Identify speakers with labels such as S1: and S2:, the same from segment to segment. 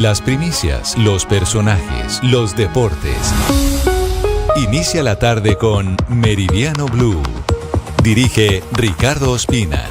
S1: Las primicias, los personajes, los deportes. Inicia la tarde con Meridiano Blue. Dirige Ricardo Ospina.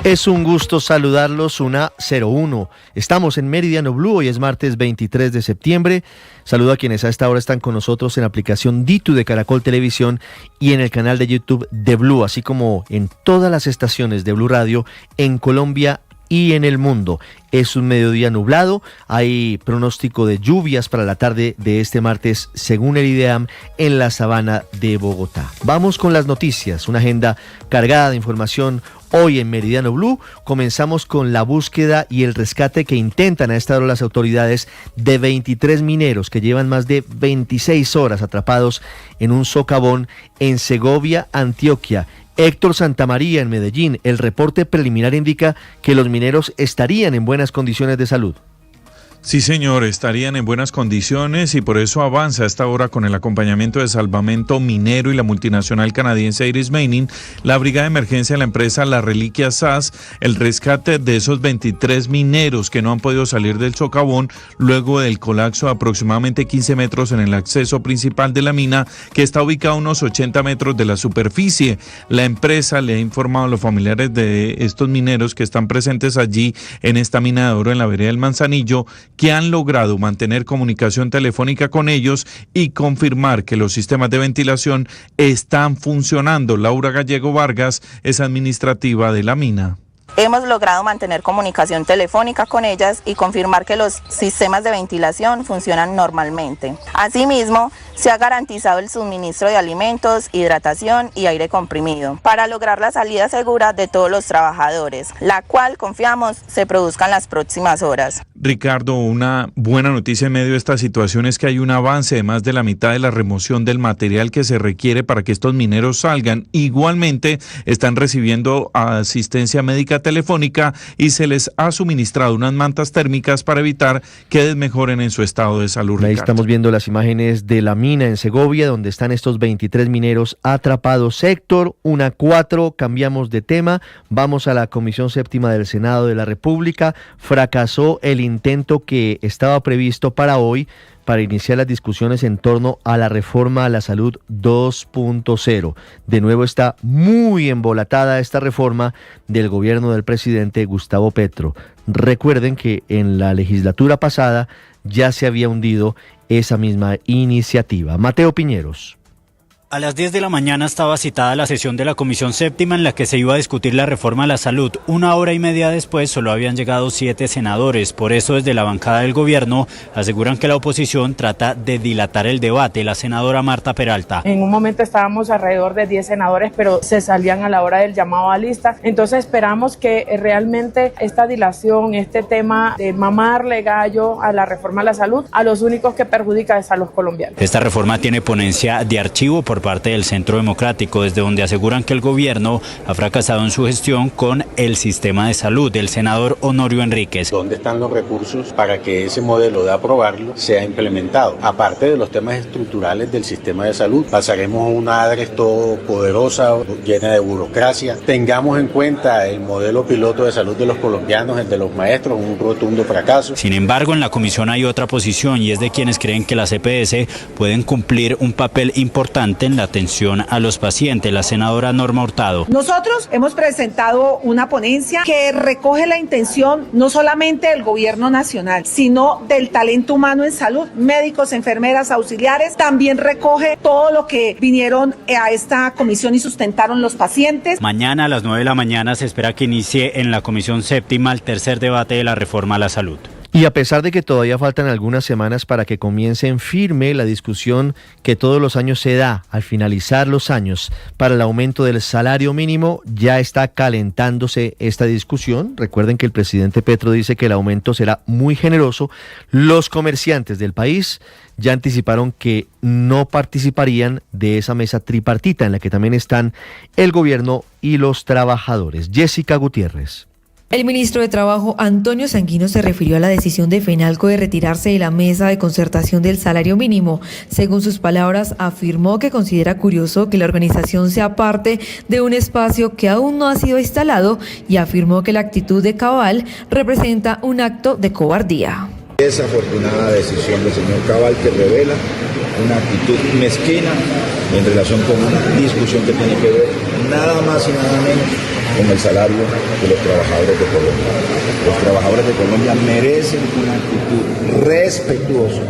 S2: Es un gusto saludarlos, 1:01. Estamos en Meridiano Blue, hoy es martes 23 de septiembre. Saludo a quienes a esta hora están con nosotros en la aplicación Ditu de Caracol Televisión y en el canal de YouTube de Blue, así como en todas las estaciones de Blue Radio en Colombia y en el mundo. Es un mediodía nublado, hay pronóstico de lluvias para la tarde de este martes según el IDEAM en la sabana de Bogotá. Vamos con las noticias, una agenda cargada de información. Hoy en Meridiano Blue comenzamos con la búsqueda y el rescate que intentan a esta hora las autoridades de 23 mineros que llevan más de 26 horas atrapados en un socavón en Segovia, Antioquia. Héctor Santamaría en Medellín, el reporte preliminar indica que los mineros estarían en buenas condiciones de salud.
S3: Sí, señor, estarían en buenas condiciones y por eso avanza a esta hora con el acompañamiento de Salvamento Minero y la multinacional canadiense Iris Mining, la brigada de emergencia de la empresa La Reliquia SAS, el rescate de esos 23 mineros que no han podido salir del socavón luego del colapso de aproximadamente 15 metros en el acceso principal de la mina, que está ubicado a unos 80 metros de la superficie. La empresa le ha informado a los familiares de estos mineros que están presentes allí en esta mina de oro en la vereda del Manzanillo, que han logrado mantener comunicación telefónica con ellos y confirmar que los sistemas de ventilación están funcionando. Laura Gallego Vargas es administrativa de la mina.
S4: Hemos logrado mantener comunicación telefónica con ellas y confirmar que los sistemas de ventilación funcionan normalmente. Asimismo, se ha garantizado el suministro de alimentos, hidratación y aire comprimido para lograr la salida segura de todos los trabajadores, la cual confiamos se produzca en las próximas horas.
S3: Ricardo, una buena noticia en medio de esta situación es que hay un avance de más de la mitad de la remoción del material que se requiere para que estos mineros salgan. Igualmente están recibiendo asistencia médica telefónica y se les ha suministrado unas mantas térmicas para evitar que desmejoren en su estado de salud.
S2: Ahí
S3: Ricardo.
S2: estamos viendo las imágenes de la mina en Segovia, donde están estos 23 mineros atrapados. Héctor, 1:04, cambiamos de tema, vamos a la Comisión Séptima del Senado de la República. Fracasó el intento que estaba previsto para hoy para iniciar las discusiones en torno a la reforma a la salud 2.0. De nuevo está muy embolatada esta reforma del gobierno del presidente Gustavo Petro. Recuerden que en la legislatura pasada ya se había hundido esa misma iniciativa. Mateo Piñeros.
S5: A las 10 de la mañana estaba citada la sesión de la Comisión Séptima en la que se iba a discutir la reforma a la salud. 1 hora y media después solo habían llegado 7 senadores. Por eso desde la bancada del gobierno aseguran que la oposición trata de dilatar el debate. La senadora Marta Peralta.
S6: En un momento estábamos alrededor de 10 senadores, pero se salían a la hora del llamado a lista. Entonces esperamos que realmente esta dilación, este tema de mamarle gallo a la reforma a la salud, a los únicos que perjudica es a los colombianos.
S5: Esta reforma tiene ponencia de archivo por parte del Centro Democrático, desde donde aseguran que el gobierno ha fracasado en su gestión con el sistema de salud. El senador Honorio Enríquez.
S7: ¿Dónde están los recursos para que ese modelo de aprobarlo sea implementado? Aparte de los temas estructurales del sistema de salud, pasaremos a una ADRES todopoderosa, llena de burocracia. Tengamos en cuenta el modelo piloto de salud de los colombianos, el de los maestros, un rotundo fracaso.
S5: Sin embargo, en la comisión hay otra posición y es de quienes creen que las EPS pueden cumplir un papel importante en la atención a los pacientes. La senadora Norma Hurtado.
S8: Nosotros hemos presentado una ponencia que recoge la intención no solamente del gobierno nacional, sino del talento humano en salud, médicos, enfermeras, auxiliares. También recoge todo lo que vinieron a esta comisión y sustentaron los pacientes.
S5: Mañana a las 9 de la mañana se espera que inicie en la Comisión Séptima el tercer debate de la reforma a la salud.
S2: Y a pesar de que todavía faltan algunas semanas para que comience en firme la discusión que todos los años se da al finalizar los años para el aumento del salario mínimo, ya está calentándose esta discusión. Recuerden que el presidente Petro dice que el aumento será muy generoso. Los comerciantes del país ya anticiparon que no participarían de esa mesa tripartita en la que también están el gobierno y los trabajadores. Jessica Gutiérrez.
S9: El ministro de Trabajo, Antonio Sanguino, se refirió a la decisión de FENALCO de retirarse de la mesa de concertación del salario mínimo. Según sus palabras, afirmó que considera curioso que la organización sea parte de un espacio que aún no ha sido instalado y afirmó que la actitud de Cabal representa un acto de cobardía.
S10: Desafortunada decisión del señor Cabal que revela una actitud mezquina en relación con una discusión que tiene que ver nada más y nada menos con el salario de los trabajadores de Colombia. Los trabajadores de Colombia merecen una actitud respetuosa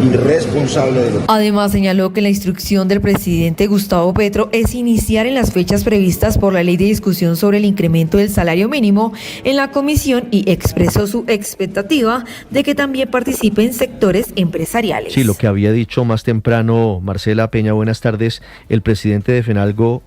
S10: y responsable de los...
S9: Además, señaló que la instrucción del presidente Gustavo Petro es iniciar en las fechas previstas por la ley de discusión sobre el incremento del salario mínimo en la comisión y expresó su expectativa de que también participen sectores empresariales.
S2: Sí, lo que había dicho más temprano Marcela Peña, buenas tardes, el presidente de FENALCO,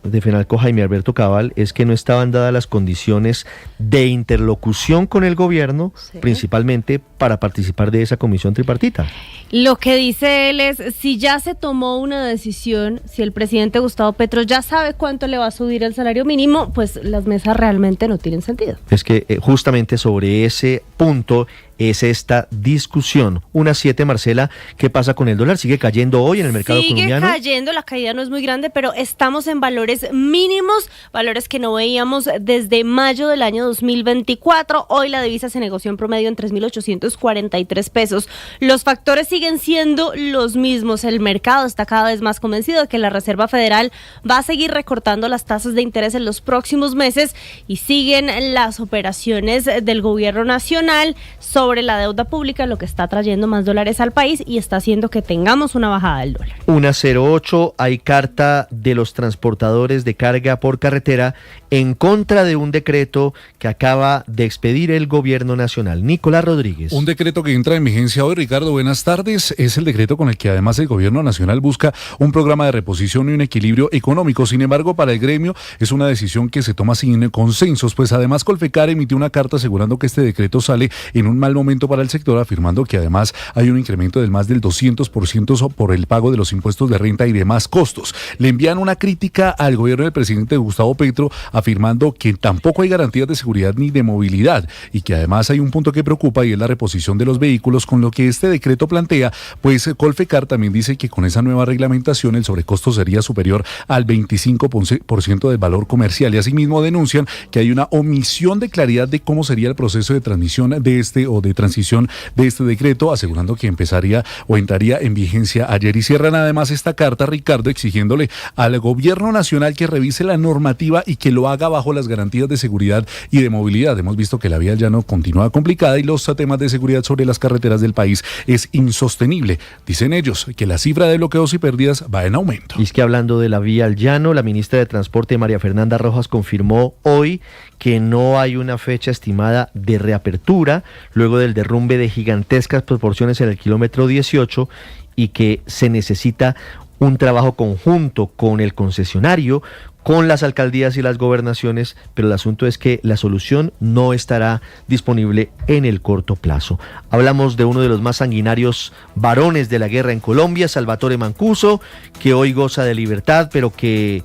S2: Jaime Alberto Cabal, es que no estaban dadas las condiciones de interlocución con el gobierno, sí, principalmente para participar de esa comisión tripartita.
S11: Lo que dice él es, si ya se tomó una decisión, si el presidente Gustavo Petro ya sabe cuánto le va a subir el salario mínimo, pues las mesas realmente no tienen sentido. Es que justamente sobre ese punto es esta discusión. 1:07, Marcela, ¿qué pasa con el dólar? ¿Sigue cayendo hoy en el mercado colombiano? Sigue cayendo, la caída no es muy grande, pero estamos en valores mínimos, valores que no veíamos desde mayo del año 2024. Hoy la divisa se negoció en promedio en 3.843 pesos. Los factores siguen siendo los mismos. El mercado está cada vez más convencido de que la Reserva Federal va a seguir recortando las tasas de interés en los próximos meses y siguen las operaciones del gobierno nacional sobre la deuda pública, lo que está trayendo más dólares al país y está haciendo que tengamos una bajada del dólar. 1:08, hay carta de los transportadores de carga por carretera en contra de un decreto que acaba de expedir el gobierno nacional. Nicolás Rodríguez.
S12: Un decreto que entra en vigencia hoy, Ricardo, buenas tardes. Es el decreto con el que además el gobierno nacional busca un programa de reposición y un equilibrio económico. Sin embargo, para el gremio es una decisión que se toma sin consensos, pues además Colfecar emitió una carta asegurando que este decreto sale en un mal momento para el sector, afirmando que además hay un incremento del más del 200% por el pago de los impuestos de renta y demás costos. Le envían una crítica al gobierno del presidente Gustavo Petro, afirmando que tampoco hay garantías de seguridad ni de movilidad y que además hay un punto que preocupa y es la reposición de los vehículos, con lo que este decreto plantea, pues Colfecar también dice que con esa nueva reglamentación el sobrecosto sería superior al 25% del valor comercial y asimismo denuncian que hay una omisión de claridad de cómo sería el proceso de transmisión de de transición de este decreto, asegurando que empezaría o entraría en vigencia ayer. Y cierran además esta carta, Ricardo, exigiéndole al gobierno nacional que revise la normativa y que lo haga bajo las garantías de seguridad y de movilidad. Hemos visto que la vía al llano continúa complicada y los temas de seguridad sobre las carreteras del país es insostenible. Dicen ellos que la cifra de bloqueos y pérdidas va en aumento.
S2: Y es que hablando de la vía al llano, la ministra de Transporte, María Fernanda Rojas, confirmó hoy que no hay una fecha estimada de reapertura luego del derrumbe de gigantescas proporciones en el kilómetro 18 y que se necesita un trabajo conjunto con el concesionario, con las alcaldías y las gobernaciones, pero el asunto es que la solución no estará disponible en el corto plazo. Hablamos de uno de los más sanguinarios varones de la guerra en Colombia, Salvatore Mancuso, que hoy goza de libertad, pero que,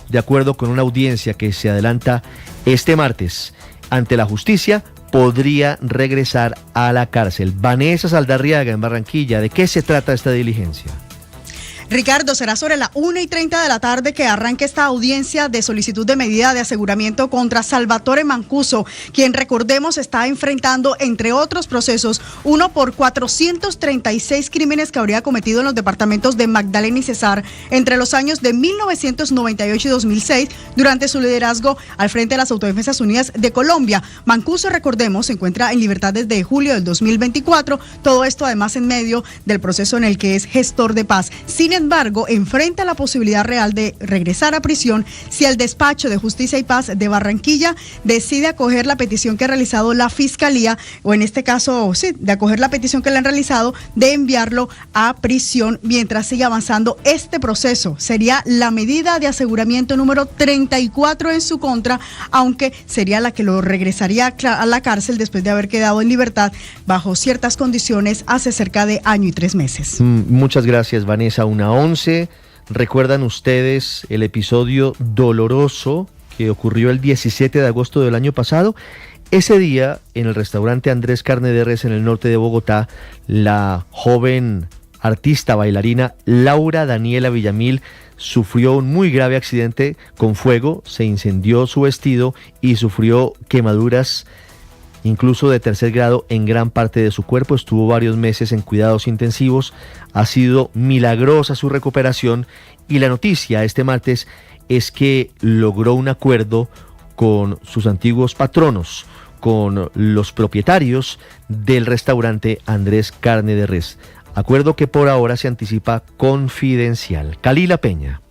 S2: de acuerdo con una audiencia que se adelanta este martes ante la justicia, podría regresar a la cárcel. Vanessa Saldarriaga en Barranquilla, ¿de qué se trata esta diligencia?
S13: Ricardo, será sobre la 1:30 de la tarde que arranque esta audiencia de solicitud de medida de aseguramiento contra Salvatore Mancuso, quien, recordemos, está enfrentando, entre otros procesos, uno por 436 crímenes que habría cometido en los departamentos de Magdalena y Cesar entre los años de 1998 y 2006, durante su liderazgo al frente de las Autodefensas Unidas de Colombia. Mancuso, recordemos, se encuentra en libertad desde julio del 2024, todo esto además en medio del proceso en el que es gestor de paz. Sin embargo, enfrenta la posibilidad real de regresar a prisión si el Despacho de Justicia y Paz de Barranquilla decide acoger la petición que ha realizado la Fiscalía, o en este caso, sí, de acoger la petición que le han realizado de enviarlo a prisión mientras sigue avanzando este proceso. Sería la medida de aseguramiento número 34 en su contra, aunque sería la que lo regresaría a la cárcel después de haber quedado en libertad bajo ciertas condiciones hace cerca de año y 3 meses.
S2: Muchas gracias, Vanessa. 1:11. ¿Recuerdan ustedes el episodio doloroso que ocurrió el 17 de agosto del año pasado? Ese día, en el restaurante Andrés Carne de Res en el norte de Bogotá, la joven artista bailarina Laura Daniela Villamil sufrió un muy grave accidente con fuego, se incendió su vestido y sufrió quemaduras incluso de tercer grado en gran parte de su cuerpo. Estuvo varios meses en cuidados intensivos, ha sido milagrosa su recuperación y la noticia este martes es que logró un acuerdo con sus antiguos patronos, con los propietarios del restaurante Andrés Carne de Res. Acuerdo que por ahora se anticipa confidencial. Kalila Peña.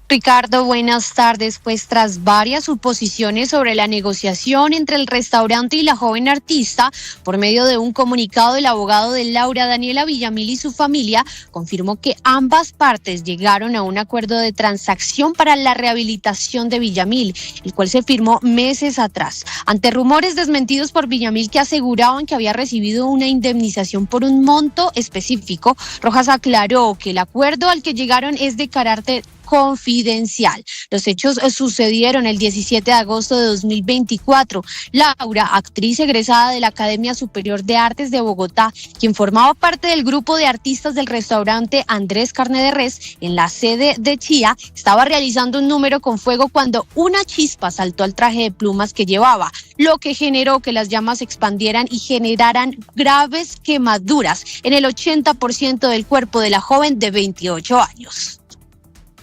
S14: Ricardo, buenas tardes. Pues tras varias suposiciones sobre la negociación entre el restaurante y la joven artista, por medio de un comunicado, el abogado de Laura Daniela Villamil y su familia confirmó que ambas partes llegaron a un acuerdo de transacción para la rehabilitación de Villamil, el cual se firmó meses atrás. Ante rumores desmentidos por Villamil que aseguraban que había recibido una indemnización por un monto específico, Rojas aclaró que el acuerdo al que llegaron es de carácter confidencial. Los hechos sucedieron el 17 de agosto de 2024. Laura, actriz egresada de la Academia Superior de Artes de Bogotá, quien formaba parte del grupo de artistas del restaurante Andrés Carne de Res en la sede de Chía, estaba realizando un número con fuego cuando una chispa saltó al traje de plumas que llevaba, lo que generó que las llamas se expandieran y generaran graves quemaduras en el 80% del cuerpo de la joven de 28 años.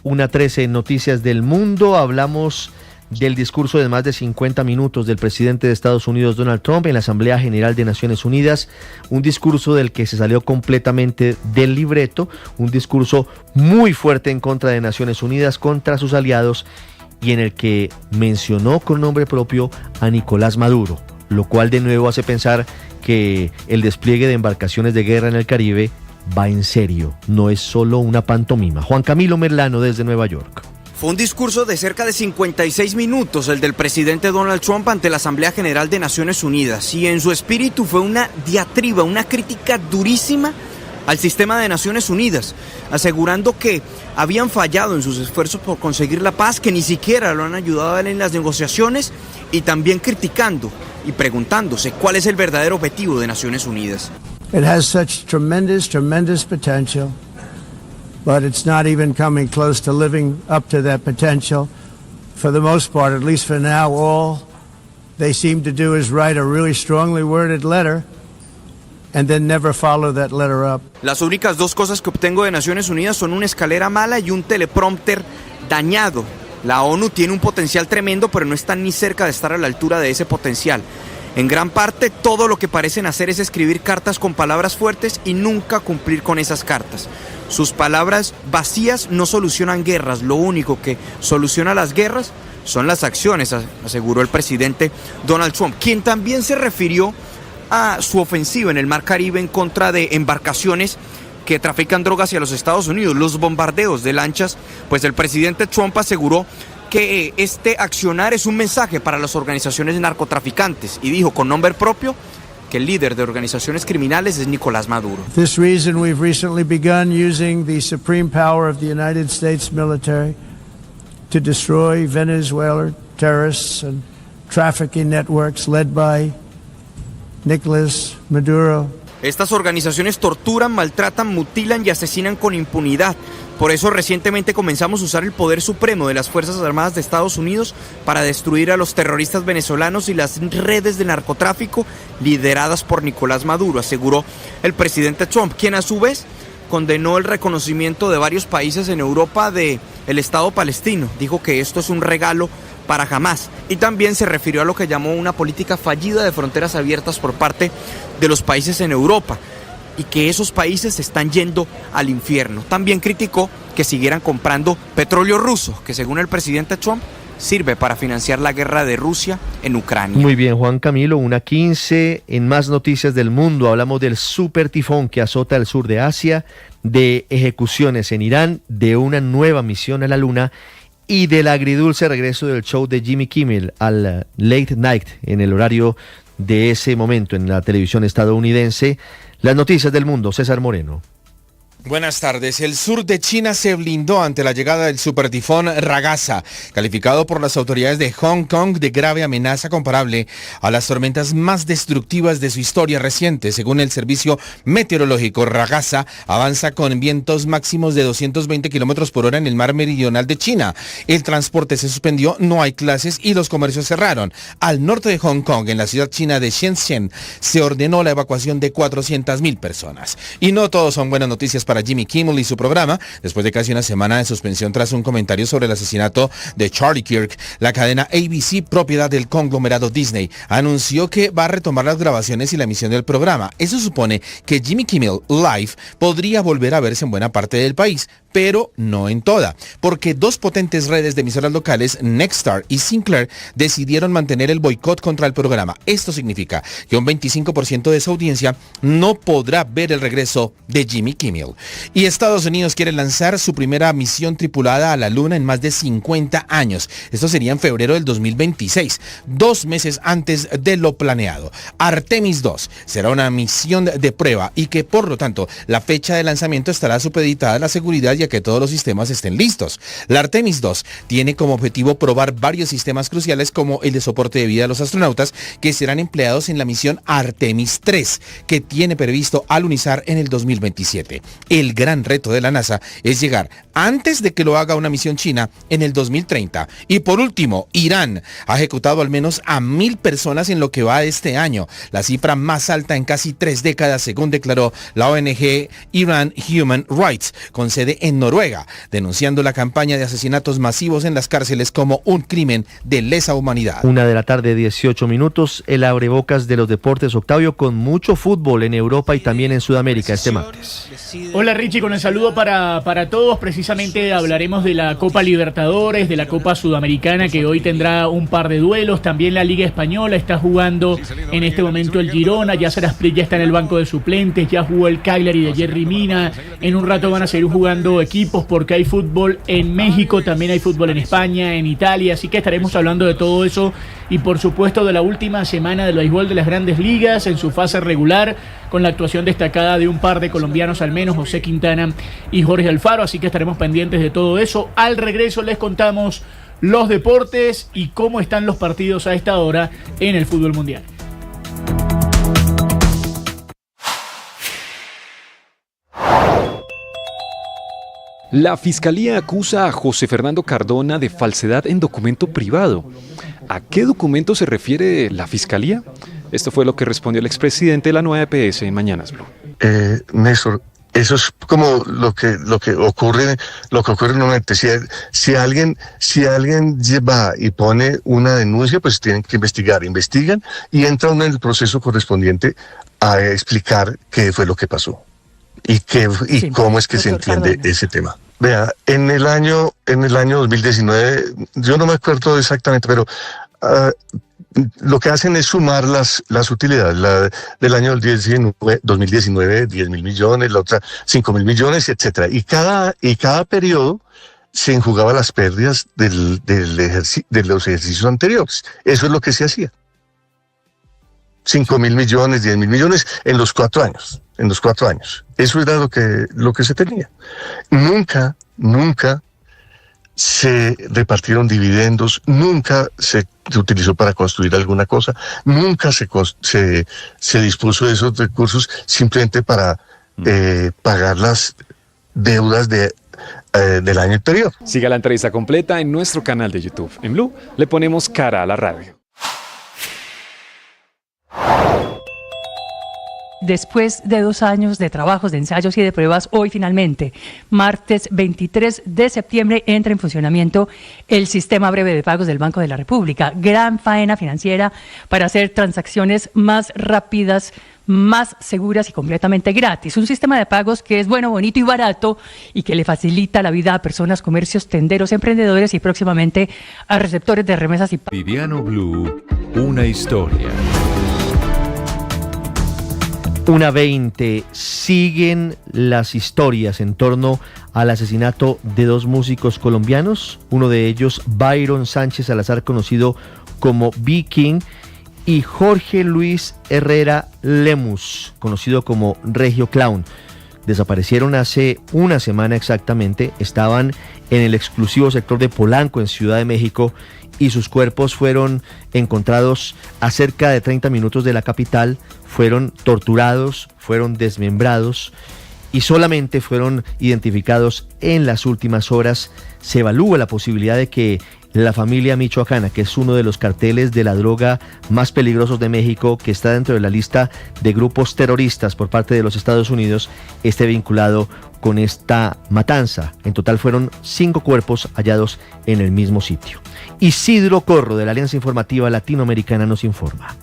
S2: 1:13 en Noticias del Mundo. Hablamos del discurso de más de 50 minutos del presidente de Estados Unidos, Donald Trump, en la Asamblea General de Naciones Unidas. Un discurso del que se salió completamente del libreto, un discurso muy fuerte en contra de Naciones Unidas, contra sus aliados, y en el que mencionó con nombre propio a Nicolás Maduro, lo cual de nuevo hace pensar que el despliegue de embarcaciones de guerra en el Caribe va en serio, no es solo una pantomima. Juan Camilo Merlano desde Nueva York.
S15: Fue un discurso de cerca de 56 minutos el del presidente Donald Trump ante la Asamblea General de Naciones Unidas, y en su espíritu fue una diatriba, una crítica durísima al sistema de Naciones Unidas, asegurando que habían fallado en sus esfuerzos por conseguir la paz, que ni siquiera lo han ayudado a él en las negociaciones, y también criticando y preguntándose cuál es el verdadero objetivo de Naciones Unidas.
S16: It has such tremendous potential, but it's not even coming close to living up to that potential. For the most part, at least for now, all they seem to do is write a really strongly worded letter and then never follow that letter up.
S15: Las únicas dos cosas que obtengo de Naciones Unidas son una escalera mala y un teleprompter dañado. La ONU tiene un potencial tremendo, pero no está ni cerca de estar a la altura de ese potencial. En gran parte, todo lo que parecen hacer es escribir cartas con palabras fuertes y nunca cumplir con esas cartas. Sus palabras vacías no solucionan guerras, lo único que soluciona las guerras son las acciones, aseguró el presidente Donald Trump, quien también se refirió a su ofensiva en el Mar Caribe en contra de embarcaciones que trafican drogas hacia los Estados Unidos, los bombardeos de lanchas. Pues el presidente Trump aseguró que este accionar es un mensaje para las organizaciones narcotraficantes y dijo con nombre propio que el líder de organizaciones criminales es Nicolás Maduro.
S16: For this reason, we've recently begun using the supreme power of the United States military to destroy Venezuelan terrorists and trafficking networks led by Nicolás Maduro.
S15: Estas organizaciones torturan, maltratan, mutilan y asesinan con impunidad. Por eso recientemente comenzamos a usar el poder supremo de las Fuerzas Armadas de Estados Unidos para destruir a los terroristas venezolanos y las redes de narcotráfico lideradas por Nicolás Maduro, aseguró el presidente Trump, quien a su vez condenó el reconocimiento de varios países en Europa del Estado palestino. Dijo que esto es un regalo para Hamás y también se refirió a lo que llamó una política fallida de fronteras abiertas por parte de los países en Europa y que esos países se están yendo al infierno. También criticó que siguieran comprando petróleo ruso, que según el presidente Trump sirve para financiar la guerra de Rusia en Ucrania.
S2: Muy bien, Juan Camilo, 1:15. En más noticias del mundo hablamos del super tifón que azota el sur de Asia, de ejecuciones en Irán, de una nueva misión a la Luna y del agridulce regreso del show de Jimmy Kimmel al Late Night en el horario de ese momento en la televisión estadounidense. Las noticias del mundo, César Moreno.
S17: Buenas tardes. El sur de China se blindó ante la llegada del supertifón Ragasa, calificado por las autoridades de Hong Kong de grave amenaza comparable a las tormentas más destructivas de su historia reciente. Según el servicio meteorológico, Ragasa avanza con vientos máximos de 220 kilómetros por hora en el mar meridional de China. El transporte se suspendió, no hay clases y los comercios cerraron. Al norte de Hong Kong, en la ciudad china de Shenzhen, se ordenó la evacuación de 400,000 personas. Y no todos son buenas noticias para Jimmy Kimmel y su programa. Después de casi una semana de suspensión tras un comentario sobre el asesinato de Charlie Kirk, la cadena ABC, propiedad del conglomerado Disney, anunció que va a retomar las grabaciones y la emisión del programa. Eso supone que Jimmy Kimmel Live podría volver a verse en buena parte del país, pero no en toda, porque dos potentes redes de emisoras locales, Nexstar y Sinclair, decidieron mantener el boicot contra el programa. Esto significa que un 25% de su audiencia no podrá ver el regreso de Jimmy Kimmel. Y Estados Unidos quiere lanzar su primera misión tripulada a la Luna en más de 50 años. Esto sería en febrero del 2026, 2 meses antes de lo planeado. Artemis 2 será una misión de prueba y que, por lo tanto, la fecha de lanzamiento estará supeditada a la seguridad y a que todos los sistemas estén listos. La Artemis 2 tiene como objetivo probar varios sistemas cruciales como el de soporte de vida de los astronautas que serán empleados en la misión Artemis 3, que tiene previsto alunizar en el 2027. El gran reto de la NASA es llegar antes de que lo haga una misión china en el 2030. Y por último, Irán ha ejecutado al menos a 1,000 personas en lo que va de este año, la cifra más alta en casi 3 décadas, según declaró la ONG Iran Human Rights, con sede en Noruega, denunciando la campaña de asesinatos masivos en las cárceles como un crimen de lesa humanidad.
S2: 1:18 p.m, el abrebocas de los deportes, Octavio, con mucho fútbol en Europa y también en Sudamérica este martes.
S18: Hola Richie, con el saludo para todos. Precisamente hablaremos de la Copa Libertadores, de la Copa Sudamericana, que hoy tendrá un par de duelos. También la Liga Española está jugando en este momento el Girona. Yasser Asprilla ya está en el banco de suplentes, ya jugó el Cagliari de Jerry Mina. En un rato van a seguir jugando equipos porque hay fútbol en México, también hay fútbol en España, en Italia, así que estaremos hablando de todo eso y por supuesto de la última semana del béisbol de las Grandes Ligas en su fase regular, con la actuación destacada de un par de colombianos al menos, José Quintana y Jorge Alfaro, así que estaremos pendientes de todo eso. Al regreso les contamos los deportes y cómo están los partidos a esta hora en el fútbol mundial.
S19: La Fiscalía acusa a José Fernando Cardona de falsedad en documento privado. ¿A qué documento se refiere la Fiscalía? Esto fue lo que respondió el expresidente de la nueva EPS en Mañanas Blue.
S20: Néstor, eso es como lo que ocurre normalmente. Si alguien va y pone una denuncia, pues tienen que investigan y entra uno en el proceso correspondiente a explicar qué fue lo que pasó. Y cómo es que se entiende ese tema. Vea, en el año 2019, yo no me acuerdo exactamente, pero lo que hacen es sumar las utilidades. La del año 2019, 10,000 millones, la otra 5,000 millones, etcétera. Y cada periodo se enjugaba las pérdidas de los ejercicios anteriores. Eso es lo que se hacía. 5,000 millones, 10,000 millones en los 4 años. Eso era lo que se tenía. Nunca se repartieron dividendos, nunca se utilizó para construir alguna cosa, nunca se dispuso de esos recursos simplemente para pagar las deudas del año anterior.
S19: Siga la entrevista completa en nuestro canal de YouTube. En Blue le ponemos cara a la radio.
S21: Después de 2 años de trabajos, de ensayos y de pruebas, hoy finalmente, martes 23 de septiembre, entra en funcionamiento el sistema breve de pagos del Banco de la República. Gran faena financiera para hacer transacciones más rápidas, más seguras y completamente gratis. Un sistema de pagos que es bueno, bonito y barato y que le facilita la vida a personas, comercios, tenderos, emprendedores y próximamente a receptores de remesas y pagos.
S1: Meridiano Blue, una historia.
S2: 1:20, siguen las historias en torno al asesinato de 2 músicos colombianos, uno de ellos Byron Sánchez Salazar, conocido como B-King, y Jorge Luis Herrera Lemus, conocido como Regio Clown. desaparecieron hace una semana exactamente, estaban en el exclusivo sector de Polanco, en Ciudad de México, y sus cuerpos fueron encontrados a cerca de 30 minutos de la capital, fueron torturados, fueron desmembrados y solamente fueron identificados en las últimas horas. Se evalúa la posibilidad de que la familia michoacana, que es uno de los carteles de la droga más peligrosos de México, que está dentro de la lista de grupos terroristas por parte de los Estados Unidos, esté vinculado con esta matanza. En total fueron 5 cuerpos hallados en el mismo sitio. Isidro Corro, de la Alianza Informativa Latinoamericana, nos informa.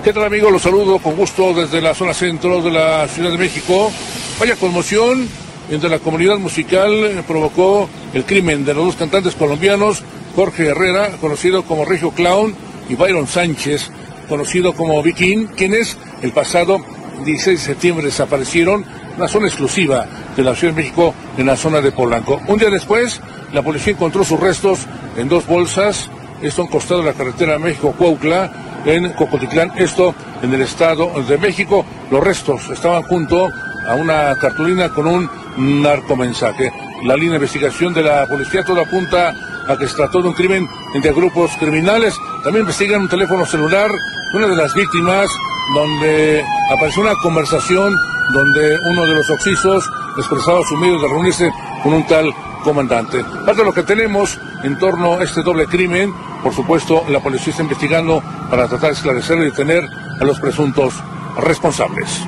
S4: ¿Qué tal, amigos? Los saludo con gusto desde la zona centro de la Ciudad de México. Vaya conmoción entre la comunidad musical provocó el crimen de los dos cantantes colombianos, Jorge Herrera, conocido como Regio Clown, y Byron Sánchez, conocido como Viking, quienes el pasado 16 de septiembre desaparecieron en una zona exclusiva de la Ciudad de México, en la zona de Polanco. Un día después, la policía encontró sus restos en 2 bolsas, esto a un costado de la carretera México-Cuautla, en Cocotitlán, esto en el Estado de México. Los restos estaban junto a una cartulina con un narcomensaje. La línea de investigación de la policía todo apunta a que se trató de un crimen entre grupos criminales. También investigan un teléfono celular de una de las víctimas, donde apareció una conversación donde uno de los occisos expresaba su miedo de reunirse con un tal comandante. Parte de lo que tenemos en torno a este doble crimen. Por supuesto, la policía está investigando para tratar de esclarecer y detener a los presuntos responsables.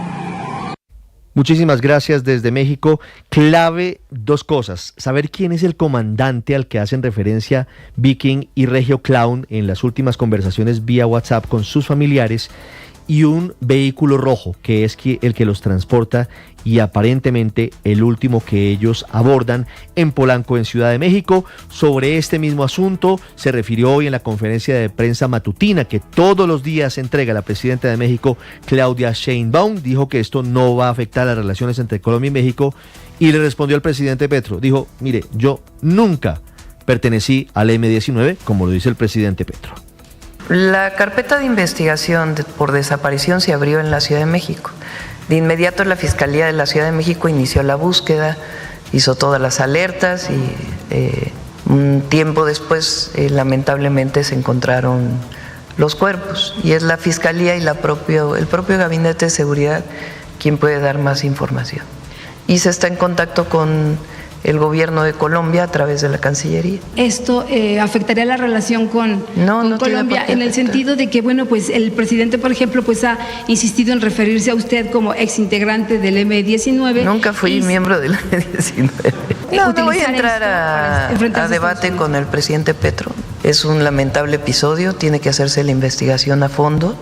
S2: Muchísimas gracias desde México. Clave 2 cosas: saber quién es el comandante al que hacen referencia Viking y Regio Clown en las últimas conversaciones vía WhatsApp con sus familiares, y un vehículo rojo que es el que los transporta y aparentemente el último que ellos abordan en Polanco, en Ciudad de México. Sobre este mismo asunto se refirió hoy en la conferencia de prensa matutina que todos los días entrega la presidenta de México, Claudia Sheinbaum. Dijo que esto no va a afectar las relaciones entre Colombia y México, y le respondió al presidente Petro. Dijo: mire, yo nunca pertenecí al M-19, como lo dice el presidente Petro.
S22: La carpeta de investigación por desaparición se abrió en la Ciudad de México. De inmediato la Fiscalía de la Ciudad de México inició la búsqueda, hizo todas las alertas y un tiempo después lamentablemente se encontraron los cuerpos. Y es la Fiscalía y el propio Gabinete de Seguridad quien puede dar más información. Y se está en contacto con el gobierno de Colombia a través de la Cancillería.
S23: ¿Esto afectaría la relación con Colombia en el sentido de que, bueno, pues el presidente, por ejemplo, pues ha insistido en referirse a usted como exintegrante del M-19?
S22: Nunca fui miembro del M-19. No voy a entrar a debate con el presidente Petro. Es un lamentable episodio, tiene que hacerse la investigación a fondo.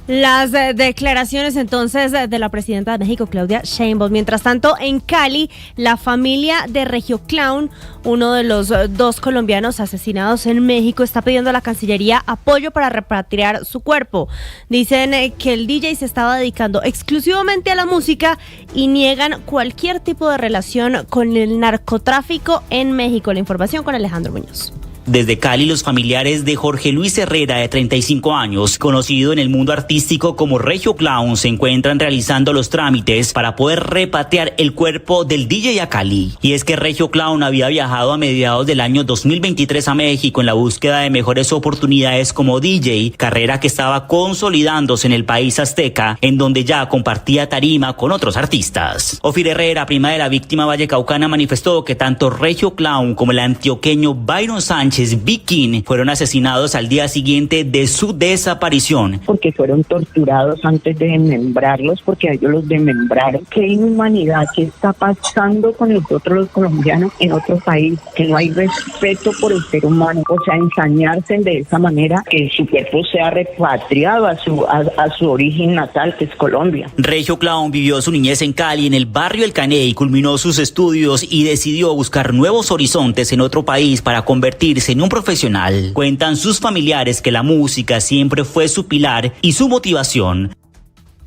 S11: Las declaraciones entonces de la presidenta de México, Claudia Sheinbaum. Mientras tanto, en Cali, la familia de Regio Clown, uno de los 2 colombianos asesinados en México, está pidiendo a la Cancillería apoyo para repatriar su cuerpo. Dicen que el DJ se estaba dedicando exclusivamente a la música y niegan cualquier tipo de relación con el narcotráfico en México. La información con Alejandro Muñoz.
S24: Desde Cali, los familiares de Jorge Luis Herrera, de 35 años, conocido en el mundo artístico como Regio Clown, se encuentran realizando los trámites para poder repatriar el cuerpo del DJ a Cali. Y es que Regio Clown había viajado a mediados del año 2023 a México en la búsqueda de mejores oportunidades como DJ, carrera que estaba consolidándose en el país azteca, en donde ya compartía tarima con otros artistas. Ofir Herrera, prima de la víctima vallecaucana, manifestó que tanto Regio Clown como el antioqueño Byron Sánchez Viking fueron asesinados al día siguiente de su desaparición.
S25: Porque fueron torturados antes de desmembrarlos, porque a ellos los desmembraron. Qué inhumanidad, qué está pasando con nosotros los colombianos en otro país, que no hay respeto por el ser humano, o sea, ensañarse de esa manera, que su cuerpo sea repatriado a su origen natal, que es Colombia.
S24: Regio Clown vivió su niñez en Cali, en el barrio El Caney, culminó sus estudios y decidió buscar nuevos horizontes en otro país para convertirse en un profesional. Cuentan sus familiares que la música siempre fue su pilar y su motivación.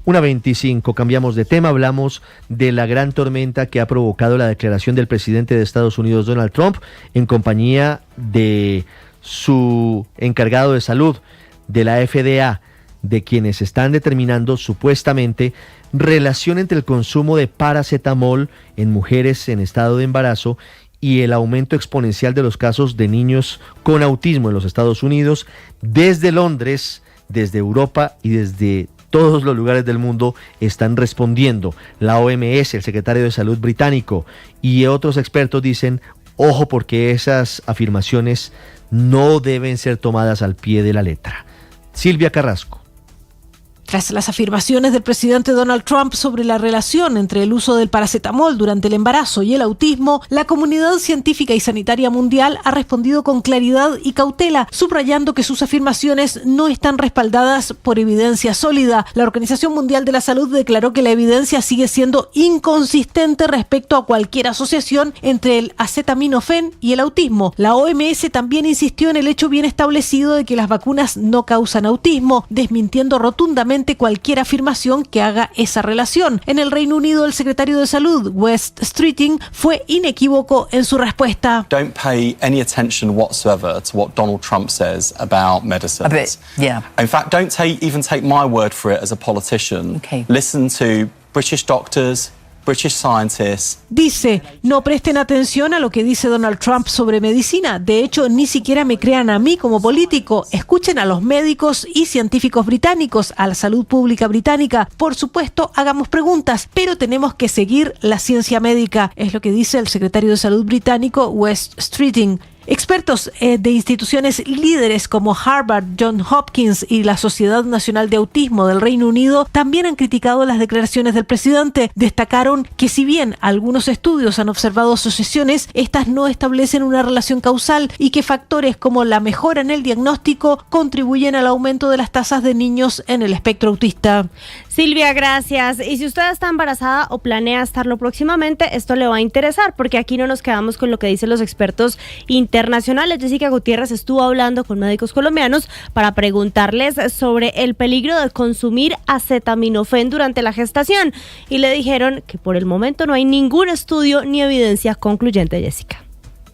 S2: 1:25, cambiamos de tema, hablamos de la gran tormenta que ha provocado la declaración del presidente de Estados Unidos, Donald Trump, en compañía de su encargado de salud de la FDA. de quienes están determinando supuestamente relación entre el consumo de paracetamol en mujeres en estado de embarazo y el aumento exponencial de los casos de niños con autismo en los Estados Unidos. Desde Londres, desde Europa y desde todos los lugares del mundo están respondiendo. La OMS, el secretario de Salud británico y otros expertos dicen, ojo, porque esas afirmaciones no deben ser tomadas al pie de la letra. Silvia Carrasco.
S3: Tras las afirmaciones del presidente Donald Trump sobre la relación entre el uso del paracetamol durante el embarazo y el autismo, la comunidad científica y sanitaria mundial ha respondido con claridad y cautela, subrayando que sus afirmaciones no están respaldadas por evidencia sólida. La Organización Mundial de la Salud declaró que la evidencia sigue siendo inconsistente respecto a cualquier asociación entre el acetaminofén y el autismo. La OMS también insistió en el hecho bien establecido de que las vacunas no causan autismo, desmintiendo rotundamente cualquier afirmación que haga esa relación. En el Reino Unido, el secretario de Salud, Wes Streeting, fue inequívoco en su respuesta.
S5: Don't pay any attention whatsoever to what Donald Trump says about medicines.
S6: A bit, yeah.
S5: In fact, don't even take my word for it as a politician.
S6: Okay.
S5: Listen to British doctors, British scientists.
S3: Dice, no presten atención a lo que dice Donald Trump sobre medicina. De hecho, ni siquiera me crean a mí como político. Escuchen a los médicos y científicos británicos, a la salud pública británica. Por supuesto, hagamos preguntas, pero tenemos que seguir la ciencia médica. Es lo que dice el secretario de Salud británico, Wes Streeting. Expertos de instituciones líderes como Harvard, Johns Hopkins y la Sociedad Nacional de Autismo del Reino Unido también han criticado las declaraciones del presidente. Destacaron que si bien algunos estudios han observado asociaciones, estas no establecen una relación causal y que factores como la mejora en el diagnóstico contribuyen al aumento de las tasas de niños en el espectro autista.
S11: Silvia, gracias. Y si usted está embarazada o planea estarlo próximamente, esto le va a interesar, porque aquí no nos quedamos con lo que dicen los expertos internacionales. Jessica Gutiérrez estuvo hablando con médicos colombianos para preguntarles sobre el peligro de consumir acetaminofén durante la gestación, y le dijeron que por el momento no hay ningún estudio ni evidencia concluyente, Jessica.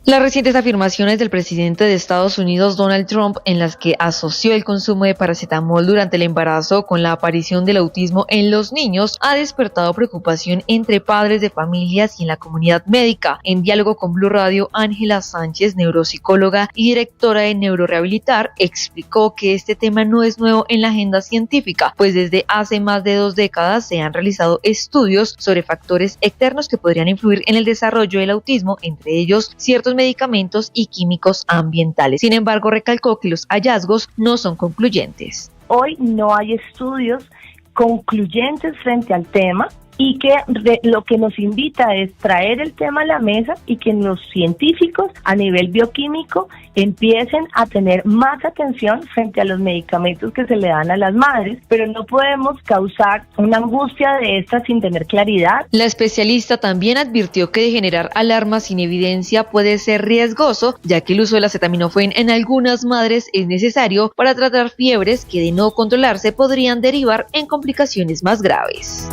S7: Las recientes afirmaciones del presidente de Estados Unidos, Donald Trump, en las que asoció el consumo de paracetamol durante el embarazo con la aparición del autismo en los niños, ha despertado preocupación entre padres de familias y en la comunidad médica. En diálogo con Blue Radio, Ángela Sánchez, neuropsicóloga y directora de Neurorehabilitar, explicó que este tema no es nuevo en la agenda científica, pues desde hace más de 2 décadas se han realizado estudios sobre factores externos que podrían influir en el desarrollo del autismo, entre ellos ciertos medicamentos y químicos ambientales. Sin embargo, recalcó que los hallazgos no son concluyentes.
S25: Hoy no hay estudios concluyentes frente al tema, y que lo que nos invita es traer el tema a la mesa y que los científicos a nivel bioquímico empiecen a tener más atención frente a los medicamentos que se le dan a las madres, pero no podemos causar una angustia de esta sin tener claridad.
S7: La especialista también advirtió que de generar alarma sin evidencia puede ser riesgoso, ya que el uso del acetaminofén en algunas madres es necesario para tratar fiebres que de no controlarse podrían derivar en complicaciones más graves.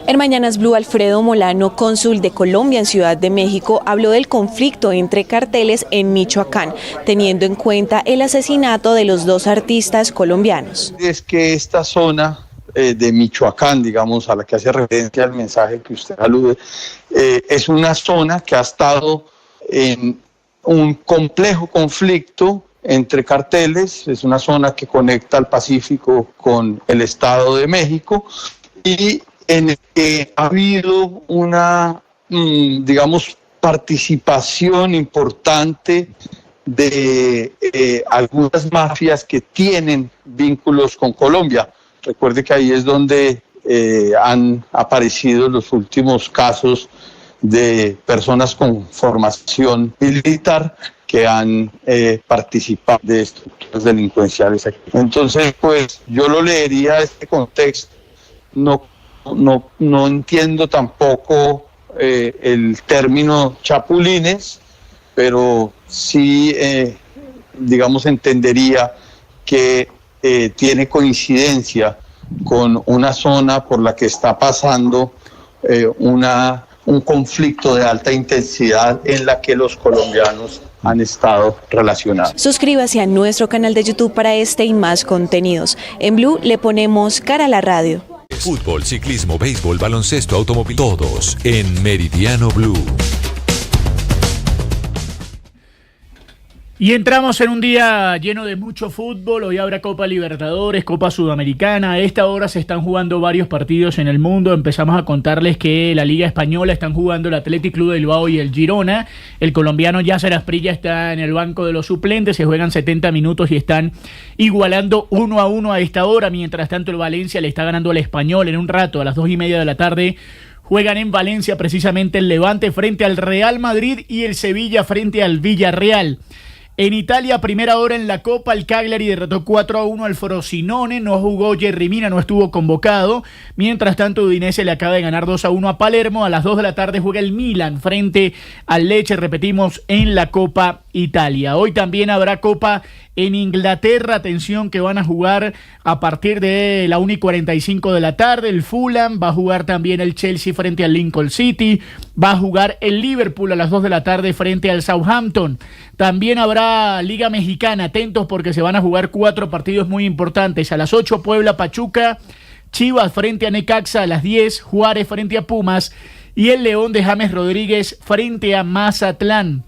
S8: En Mañanas Blue, Alfredo Molano, cónsul de Colombia en Ciudad de México, habló del conflicto entre carteles en Michoacán, teniendo en cuenta el asesinato de los 2 artistas colombianos.
S26: Es que esta zona de Michoacán, digamos, a la que hace referencia el mensaje que usted alude, es una zona que ha estado en un complejo conflicto entre carteles. Es una zona que conecta al Pacífico con el Estado de México y en el que ha habido una, digamos, participación importante de algunas mafias que tienen vínculos con Colombia. Recuerde que ahí es donde han aparecido los últimos casos de personas con formación militar que han participado de estructuras delincuenciales aquí. Entonces, pues yo lo leería este contexto. No entiendo tampoco el término chapulines, pero sí, digamos, entendería que tiene coincidencia con una zona por la que está pasando un conflicto de alta intensidad en la que los colombianos han estado relacionados.
S8: Suscríbase a nuestro canal de YouTube para este y más contenidos. En Blue le ponemos cara a la radio.
S1: Fútbol, ciclismo, béisbol, baloncesto, automóvil, todos en Meridiano Blue.
S18: Y entramos en un día lleno de mucho fútbol. Hoy habrá Copa Libertadores, Copa Sudamericana. A esta hora se están jugando varios partidos en el mundo. Empezamos a contarles que la Liga Española están jugando el Athletic Club de Bilbao y el Girona. El colombiano Yasser Asprilla está en el banco de los suplentes. Se juegan 70 minutos y están igualando 1-1 a esta hora. Mientras tanto, el Valencia le está ganando al Español en un rato, a las 2:30 de la tarde. Juegan en Valencia precisamente el Levante frente al Real Madrid y el Sevilla frente al Villarreal. En Italia, primera hora en la Copa, el Cagliari derrotó 4-1 al Frosinone, no jugó Yerry Mina, no estuvo convocado. Mientras tanto, Udinese le acaba de ganar 2-1 a Palermo. A las 2 de la tarde juega el Milan frente al Lecce, repetimos, en la Copa Italia. Hoy también habrá Copa en Inglaterra, atención que van a jugar a partir de la 1:45 de la tarde. El Fulham va a jugar también el Chelsea frente al Lincoln City. Va a jugar el Liverpool a las 2 de la tarde frente al Southampton. También habrá Liga Mexicana, atentos porque se van a jugar 4 partidos muy importantes. A las 8 Puebla Pachuca, Chivas frente a Necaxa a las 10, Juárez frente a Pumas y el León de James Rodríguez frente a Mazatlán.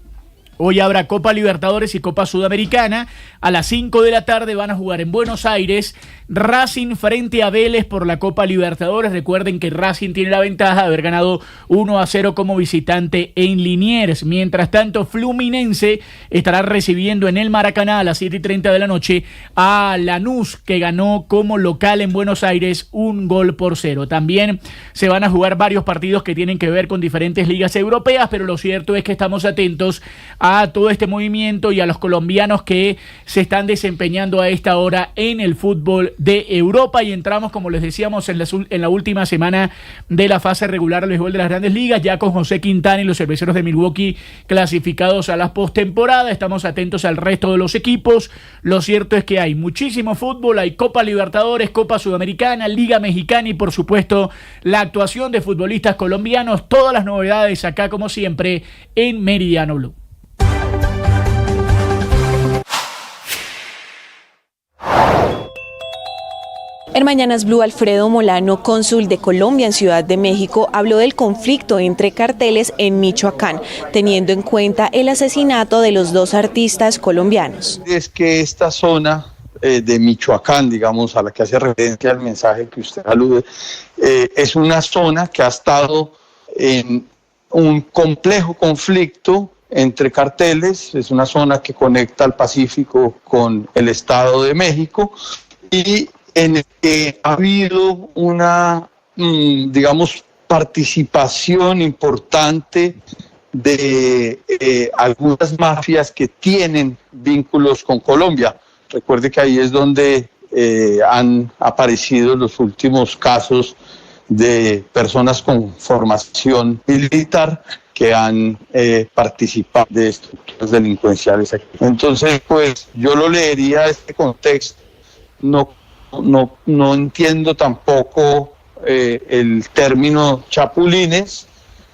S18: Hoy habrá Copa Libertadores y Copa Sudamericana. A las 5 de la tarde van a jugar en Buenos Aires Racing frente a Vélez por la Copa Libertadores. Recuerden que Racing tiene la ventaja de haber ganado 1-0 como visitante en Liniers. Mientras tanto, Fluminense estará recibiendo en el Maracaná a las 7:30 de la noche a Lanús, que ganó como local en Buenos Aires 1-0. También se van a jugar varios partidos que tienen que ver con diferentes ligas europeas, pero lo cierto es que estamos atentos a todo este movimiento y a los colombianos que se están desempeñando a esta hora en el fútbol de Europa. Y entramos, como les decíamos, en la última semana de la fase regular del béisbol de las Grandes Ligas, ya con José Quintana y los Cerveceros de Milwaukee clasificados a la postemporada. Estamos atentos al resto de los equipos. Lo cierto es que hay muchísimo fútbol, hay Copa Libertadores, Copa Sudamericana, Liga Mexicana y por supuesto la actuación de futbolistas colombianos. Todas las novedades acá, como siempre, en Meridiano Blue.
S8: En Mañanas Blue, Alfredo Molano, cónsul de Colombia en Ciudad de México, habló del conflicto entre carteles en Michoacán, teniendo en cuenta el asesinato de los 2 artistas colombianos.
S26: Es que esta zona de Michoacán, digamos, a la que hace referencia el mensaje que usted alude, es una zona que ha estado en un complejo conflicto entre carteles. Es una zona que conecta al Pacífico con el Estado de México y en el que ha habido una, digamos, participación importante de algunas mafias que tienen vínculos con Colombia. Recuerde que ahí es donde han aparecido los últimos casos de personas con formación militar que han participado de estructuras delincuenciales aquí. Entonces, pues, yo lo leería este contexto. No entiendo tampoco el término chapulines,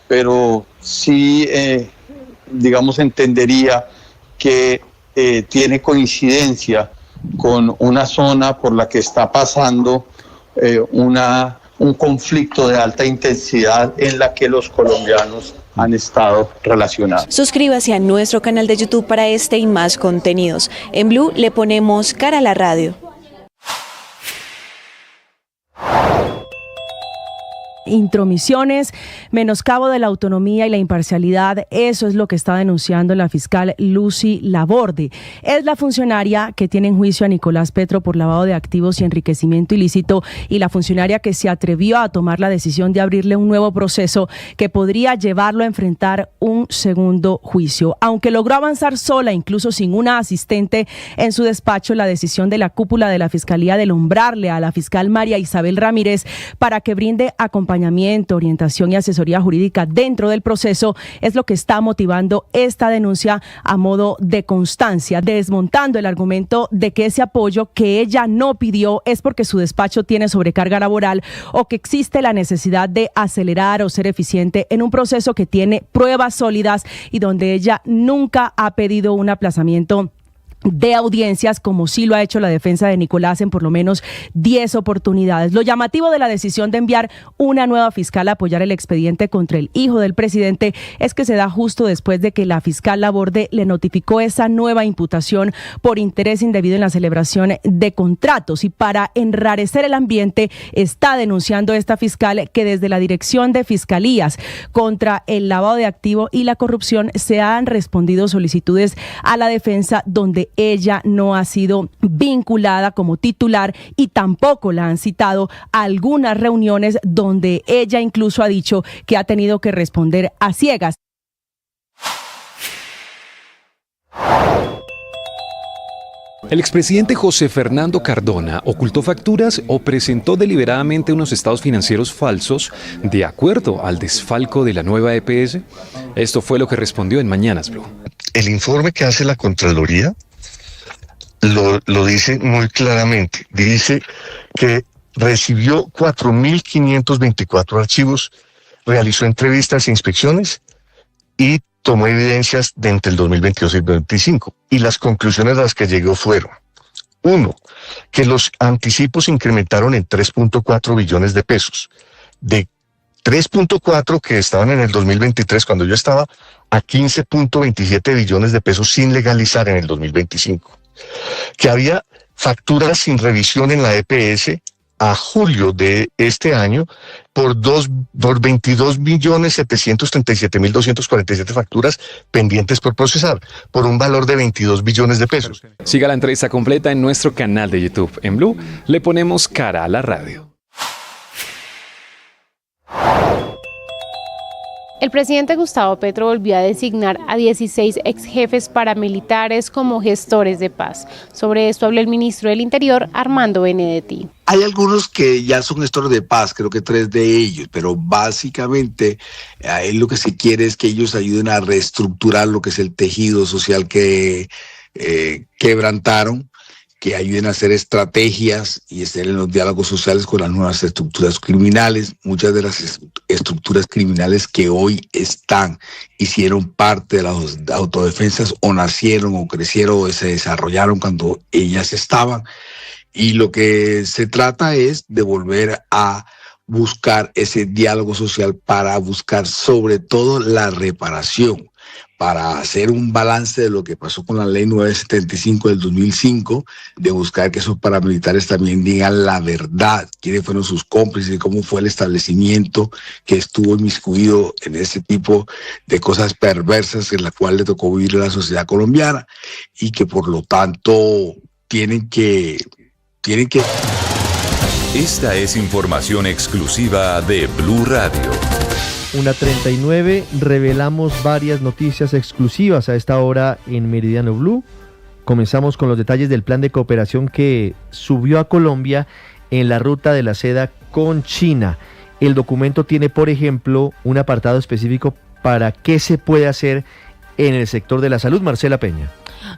S26: pero sí, digamos, entendería que tiene coincidencia con una zona por la que está pasando un conflicto de alta intensidad en la que los colombianos han estado relacionados.
S8: Suscríbase a nuestro canal de YouTube para este y más contenidos. En Blue le ponemos cara a la radio.
S6: Intromisiones, menoscabo de la autonomía y la imparcialidad, eso es lo que está denunciando la fiscal Lucy Laborde. Es la funcionaria que tiene en juicio a Nicolás Petro por lavado de activos y enriquecimiento ilícito y la funcionaria que se atrevió a tomar la decisión de abrirle un nuevo proceso que podría llevarlo a enfrentar un segundo juicio. Aunque logró avanzar sola, incluso sin una asistente en su despacho, la decisión de la cúpula de la Fiscalía de nombrarle a la fiscal María Isabel Ramírez para que brinde acompañamiento acompañamiento, orientación y asesoría jurídica dentro del proceso es lo que está motivando esta denuncia a modo de constancia, desmontando el argumento de que ese apoyo que ella no pidió es porque su despacho tiene sobrecarga laboral o que existe la necesidad de acelerar o ser eficiente en un proceso que tiene pruebas sólidas y donde ella nunca ha pedido un aplazamiento de audiencias, como sí lo ha hecho la defensa de Nicolás en por lo menos 10 oportunidades. Lo llamativo de la decisión de enviar una nueva fiscal a apoyar el expediente contra el hijo del presidente es que se da justo después de que la fiscal Laborde le notificó esa nueva imputación por interés indebido en la celebración de contratos. Y para enrarecer el ambiente, está denunciando esta fiscal que desde la Dirección de Fiscalías contra el lavado de activo y la corrupción se han respondido solicitudes a la defensa donde ella no ha sido vinculada como titular y tampoco la han citado a algunas reuniones donde ella incluso ha dicho que ha tenido que responder a ciegas.
S19: El expresidente José Fernando Cardona ocultó facturas o presentó deliberadamente unos estados financieros falsos de acuerdo al desfalco de la nueva EPS. Esto fue lo que respondió en Mañanas Blue.
S20: El informe que hace la Contraloría lo dice muy claramente. Dice que recibió 4.524 archivos, realizó entrevistas e inspecciones y tomó evidencias de entre el 2022 y el 2025. Y las conclusiones a las que llegó fueron: 1. Que los anticipos incrementaron en 3.4 billones de pesos. De 3.4 que estaban en el 2023 cuando yo estaba, a 15.27 billones de pesos sin legalizar en el 2025. Que había facturas sin revisión en la EPS a julio de este año por 22.737.247 facturas pendientes por procesar, por un valor de 22 billones de pesos.
S19: Siga la entrevista completa en nuestro canal de YouTube. En Blue le ponemos cara a la radio.
S9: El presidente Gustavo Petro volvió a designar a 16 ex jefes paramilitares como gestores de paz. Sobre esto habló el ministro del Interior, Armando Benedetti.
S10: Hay algunos que ya son gestores de paz, creo que 3 de ellos, pero básicamente él lo que se quiere es que ellos ayuden a reestructurar lo que es el tejido social que quebrantaron, que ayuden a hacer estrategias y estar en los diálogos sociales con las nuevas estructuras criminales. Muchas de las estructuras criminales que hoy hicieron parte de las autodefensas o nacieron o crecieron o se desarrollaron cuando ellas estaban. Y lo que se trata es de volver a buscar ese diálogo social para buscar sobre todo la reparación, para hacer un balance de lo que pasó con la ley 975 del 2005, de buscar que esos paramilitares también digan la verdad, quiénes fueron sus cómplices, cómo fue el establecimiento que estuvo inmiscuido en ese tipo de cosas perversas en las cuales le tocó vivir a la sociedad colombiana y que por lo tanto tienen que...
S1: Esta es información exclusiva de Blue Radio.
S2: 1:39, revelamos varias noticias exclusivas a esta hora en Meridiano Blue. Comenzamos con los detalles del plan de cooperación que subió a Colombia en la ruta de la seda con China. El documento tiene, por ejemplo, un apartado específico para qué se puede hacer en el sector de la salud. Marcela Peña.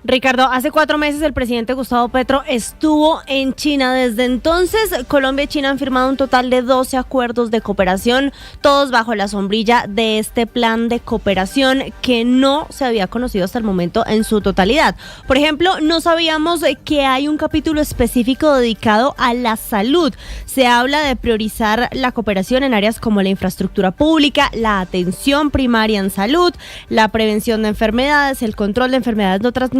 S11: Ricardo, hace 4 meses el presidente Gustavo Petro estuvo en China. Desde entonces, Colombia y China han firmado un total de 12 acuerdos de cooperación, todos bajo la sombrilla de este plan de cooperación que no se había conocido hasta el momento en su totalidad. Por ejemplo, no sabíamos que hay un capítulo específico dedicado a la salud. Se habla de priorizar la cooperación en áreas como la infraestructura pública, la atención primaria en salud, la prevención de enfermedades, el control de enfermedades no transmisibles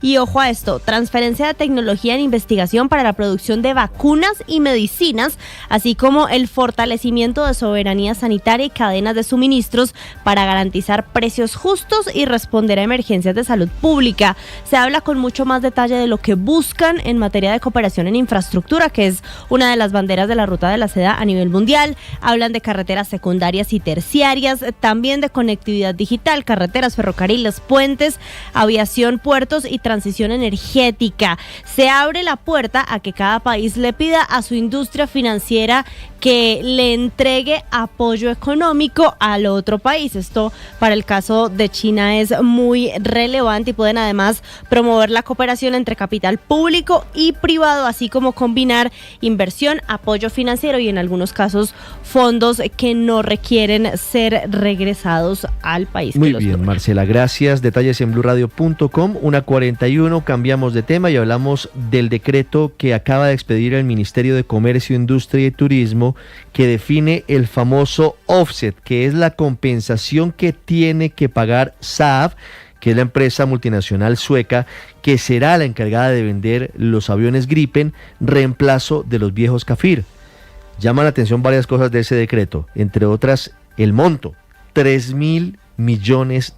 S11: y, ojo a esto, transferencia de tecnología en investigación para la producción de vacunas y medicinas, así como el fortalecimiento de soberanía sanitaria y cadenas de suministros para garantizar precios justos y responder a emergencias de salud pública. Se habla con mucho más detalle de lo que buscan en materia de cooperación en infraestructura, que es una de las banderas de la ruta de la seda a nivel mundial. Hablan de carreteras secundarias y terciarias, también de conectividad digital, carreteras, ferrocarriles, puentes, aviación educación, puertos y transición energética. Se abre la puerta a que cada país le pida a su industria financiera que le entregue apoyo económico al otro país. Esto para el caso de China es muy relevante y pueden además promover la cooperación entre capital público y privado, así como combinar inversión, apoyo financiero y en algunos casos fondos que no requieren ser regresados al país.
S2: Muy bien, Marcela, gracias. Detalles en blurradio.com. 1:41, cambiamos de tema y hablamos del decreto que acaba de expedir el Ministerio de Comercio, Industria y Turismo, que define el famoso offset, que es la compensación que tiene que pagar Saab, que es la empresa multinacional sueca que será la encargada de vender los aviones Gripen, reemplazo de los viejos Kafir. Llama la atención varias cosas de ese decreto, entre otras el monto, $3.000 millones,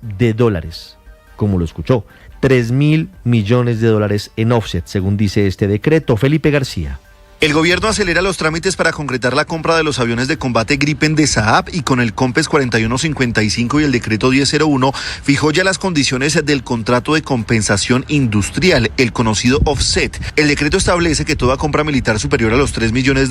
S2: como lo escuchó, $3.000 millones en offset, según dice este decreto. Felipe García.
S12: El gobierno acelera los trámites para concretar la compra de los aviones de combate Gripen de Saab y con el COMPES 4155 y el decreto 1001 fijó ya las condiciones del contrato de compensación industrial, el conocido offset. El decreto establece que toda compra militar superior a los $3 millones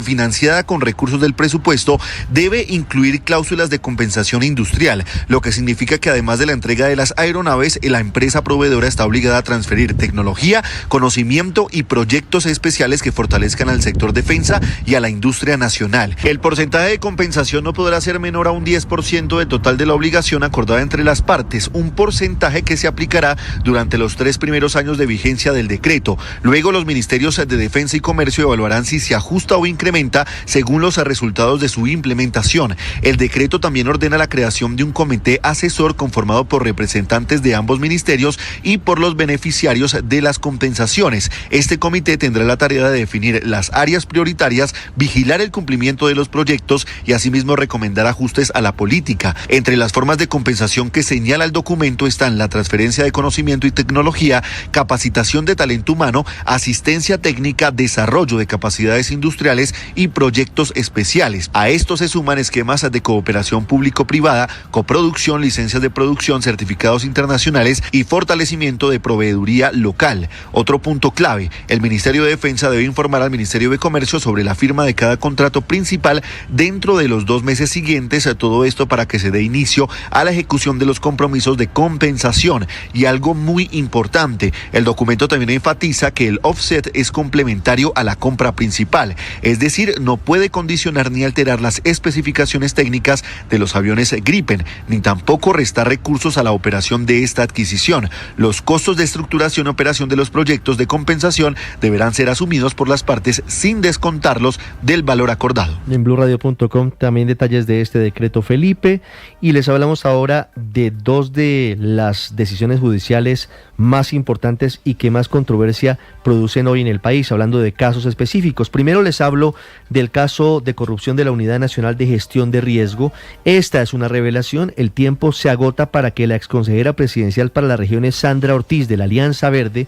S12: financiada con recursos del presupuesto debe incluir cláusulas de compensación industrial, lo que significa que además de la entrega de las aeronaves, la empresa proveedora está obligada a transferir tecnología, conocimiento y proyectos especiales que fortalecen al sector defensa y a la industria nacional. El porcentaje de compensación no podrá ser menor a un 10% del total de la obligación acordada entre las partes, un porcentaje que se aplicará durante los 3 primeros años de vigencia del decreto. Luego los ministerios de Defensa y Comercio evaluarán si se ajusta o incrementa según los resultados de su implementación. El decreto también ordena la creación de un comité asesor conformado por representantes de ambos ministerios y por los beneficiarios de las compensaciones. Este comité tendrá la tarea de definir las áreas prioritarias, vigilar el cumplimiento de los proyectos y asimismo recomendar ajustes a la política. Entre las formas de compensación que señala el documento están la transferencia de conocimiento y tecnología, capacitación de talento humano, asistencia técnica, desarrollo de capacidades industriales y proyectos especiales. A esto se suman esquemas de cooperación público-privada, coproducción, licencias de producción, certificados internacionales y fortalecimiento de proveeduría local. Otro punto clave, el Ministerio de Defensa debe informar al Ministerio de Comercio sobre la firma de cada contrato principal dentro de los 2 meses siguientes, todo esto para que se dé inicio a la ejecución de los compromisos de compensación. Y algo muy importante, el documento también enfatiza que el offset es complementario a la compra principal, es decir, no puede condicionar ni alterar las especificaciones técnicas de los aviones Gripen, ni tampoco restar recursos a la operación de esta adquisición. Los costos de estructuración y operación de los proyectos de compensación deberán ser asumidos por las partes sin descontarlos del valor acordado.
S2: En blurradio.com también detalles de este decreto, Felipe, y les hablamos ahora de 2 de las decisiones judiciales más importantes y que más controversia producen hoy en el país, hablando de casos específicos. Primero les hablo del caso de corrupción de la Unidad Nacional de Gestión de Riesgo. Esta es una revelación, el tiempo se agota para que la exconsejera presidencial para las regiones, Sandra Ortiz, de la Alianza Verde,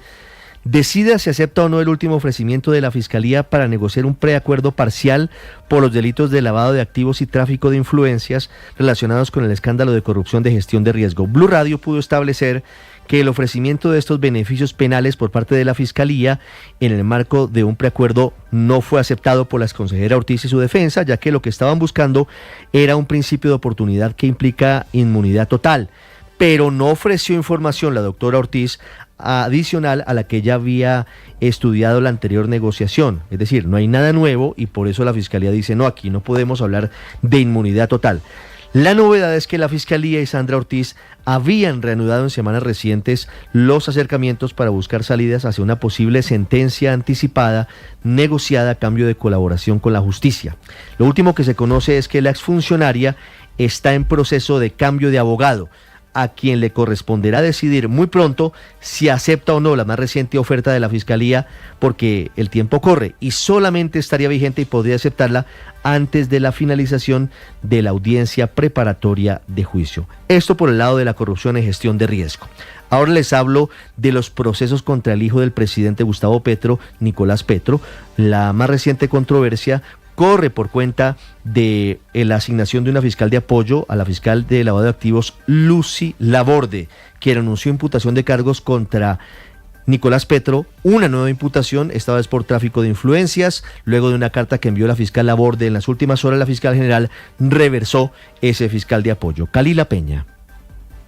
S2: decida si acepta o no el último ofrecimiento de la Fiscalía para negociar un preacuerdo parcial por los delitos de lavado de activos y tráfico de influencias relacionados con el escándalo de corrupción de gestión de riesgo. Blue Radio pudo establecer que el ofrecimiento de estos beneficios penales por parte de la Fiscalía en el marco de un preacuerdo no fue aceptado por la exconsejera Ortiz y su defensa, ya que lo que estaban buscando era un principio de oportunidad que implica inmunidad total. Pero no ofreció información la doctora Ortiz adicional a la que ya había estudiado la anterior negociación. Es decir, no hay nada nuevo y por eso la Fiscalía dice, no, aquí no podemos hablar de inmunidad total. La novedad es que la Fiscalía y Sandra Ortiz habían reanudado en semanas recientes los acercamientos para buscar salidas hacia una posible sentencia anticipada negociada a cambio de colaboración con la justicia. Lo último que se conoce es que la exfuncionaria está en proceso de cambio de abogado, a quien le corresponderá decidir muy pronto si acepta o no la más reciente oferta de la Fiscalía, porque el tiempo corre y solamente estaría vigente y podría aceptarla antes de la finalización de la audiencia preparatoria de juicio. Esto por el lado de la corrupción en gestión de riesgo. Ahora les hablo de los procesos contra el hijo del presidente Gustavo Petro, Nicolás Petro. La más reciente controversia corre por cuenta de la asignación de una fiscal de apoyo a la fiscal de lavado de activos Lucy Laborde, quien anunció imputación de cargos contra Nicolás Petro, una nueva imputación, esta vez por tráfico de influencias. Luego de una carta que envió la fiscal Laborde en las últimas horas, la fiscal general reversó ese fiscal de apoyo. Kalila Peña.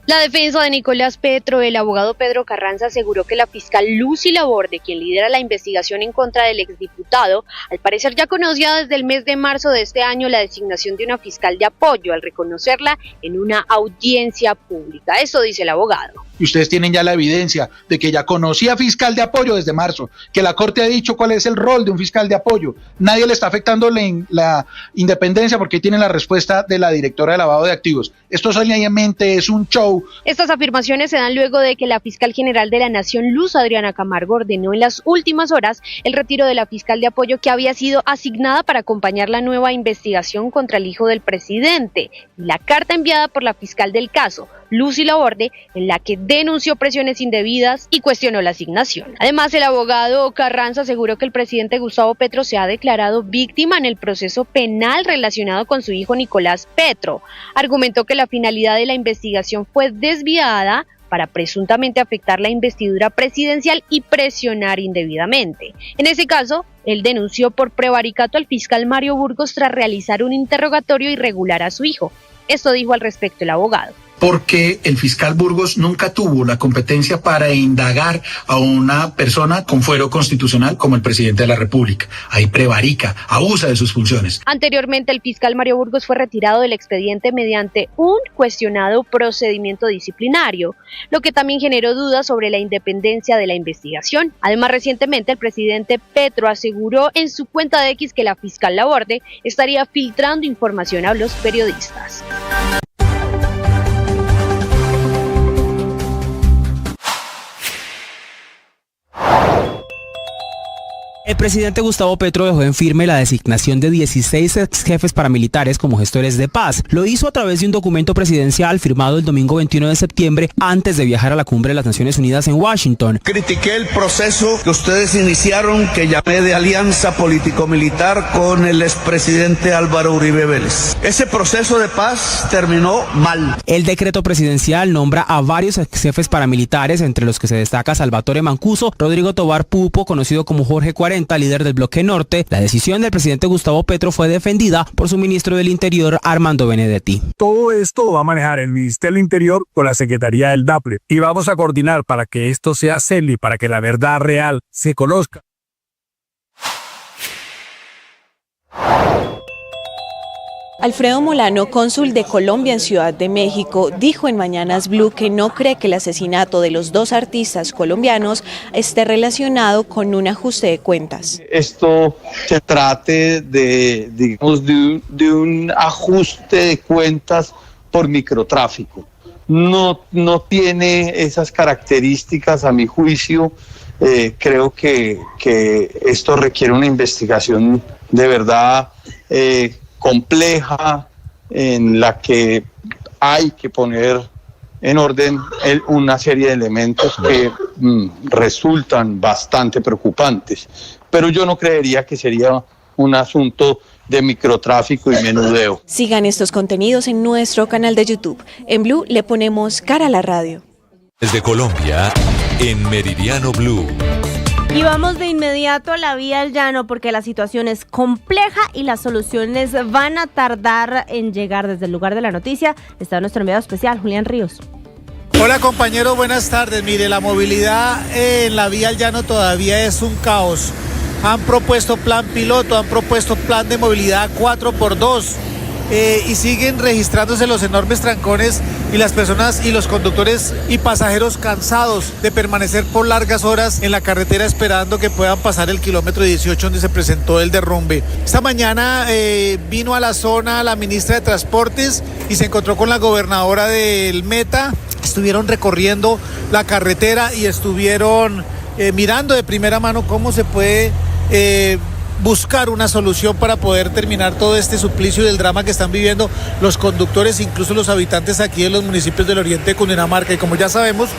S13: La defensa de Nicolás Petro, el abogado Pedro Carranza, aseguró que la fiscal Lucy Laborde, quien lidera la investigación en contra del exdiputado, al parecer ya conocía desde el mes de marzo de este año la designación de una fiscal de apoyo, al reconocerla en una audiencia pública. Eso dice el abogado.
S14: Y ustedes tienen ya la evidencia de que ya conocía fiscal de apoyo desde marzo, que la Corte ha dicho cuál es el rol de un fiscal de apoyo. Nadie le está afectando la independencia porque tienen la respuesta de la directora de lavado de activos. Esto solamente es un show.
S13: Estas afirmaciones se dan luego de que la fiscal general de la Nación, Luz Adriana Camargo, ordenó en las últimas horas el retiro de la fiscal de apoyo que había sido asignada para acompañar la nueva investigación contra el hijo del presidente. Y la carta enviada por la fiscal del caso, Lucy Laborde, en la que denunció presiones indebidas y cuestionó la asignación. Además, el abogado Carranza aseguró que el presidente Gustavo Petro se ha declarado víctima en el proceso penal relacionado con su hijo Nicolás Petro. Argumentó que la finalidad de la investigación fue desviada para presuntamente afectar la investidura presidencial y presionar indebidamente. En ese caso, él denunció por prevaricato al fiscal Mario Burgos tras realizar un interrogatorio irregular a su hijo. Esto dijo al respecto el abogado.
S14: Porque el fiscal Burgos nunca tuvo la competencia para indagar a una persona con fuero constitucional como el presidente de la República. Ahí prevarica, abusa de sus funciones.
S13: Anteriormente, el fiscal Mario Burgos fue retirado del expediente mediante un cuestionado procedimiento disciplinario, lo que también generó dudas sobre la independencia de la investigación. Además, recientemente el presidente Petro aseguró en su cuenta de X que la fiscal Laborde estaría filtrando información a los periodistas.
S15: El presidente Gustavo Petro dejó en firme la designación de 16 ex jefes paramilitares como gestores de paz. Lo hizo a través de un documento presidencial firmado el domingo 21 de septiembre antes de viajar a la cumbre de las Naciones Unidas en Washington.
S16: Critiqué el proceso que ustedes iniciaron, que llamé de alianza político-militar con el expresidente Álvaro Uribe Vélez. Ese proceso de paz terminó mal.
S15: El decreto presidencial nombra a varios ex jefes paramilitares, entre los que se destaca Salvatore Mancuso, Rodrigo Tobar Pupo, conocido como Jorge 40, líder del Bloque Norte. La decisión del presidente Gustavo Petro fue defendida por su ministro del Interior, Armando Benedetti.
S17: Todo esto va a manejar el Ministerio del Interior con la Secretaría del DAPRE y vamos a coordinar para que esto sea serio y para que la verdad real se conozca.
S8: Alfredo Molano, cónsul de Colombia en Ciudad de México, dijo en Mañanas Blue que no cree que el asesinato de los dos artistas colombianos esté relacionado con un ajuste de cuentas.
S26: Esto se trate de un ajuste de cuentas por microtráfico. No tiene esas características a mi juicio. Creo que esto requiere una investigación de verdad compleja, en la que hay que poner en orden una serie de elementos que resultan bastante preocupantes. Pero yo no creería que sería un asunto de microtráfico y menudeo.
S8: Sigan estos contenidos en nuestro canal de YouTube. En Blue le ponemos cara a la radio.
S1: Desde Colombia, en Meridiano Blue.
S11: Y vamos de inmediato a la vía al llano porque la situación es compleja y las soluciones van a tardar en llegar. Desde el lugar de la noticia está nuestro enviado especial, Julián Ríos.
S21: Hola compañeros, buenas tardes. Mire, la movilidad en la vía al llano todavía es un caos. Han propuesto plan piloto, han propuesto plan de movilidad 4x2 y siguen registrándose los enormes trancones y las personas y los conductores y pasajeros cansados de permanecer por largas horas en la carretera esperando que puedan pasar el kilómetro 18 donde se presentó el derrumbe. Esta mañana vino a la zona la ministra de Transportes y se encontró con la gobernadora del Meta. Estuvieron recorriendo la carretera y estuvieron mirando de primera mano cómo se puede buscar una solución para poder terminar todo este suplicio y el drama que están viviendo los conductores, incluso los habitantes aquí de los municipios del oriente de Cundinamarca. Y como ya sabemos,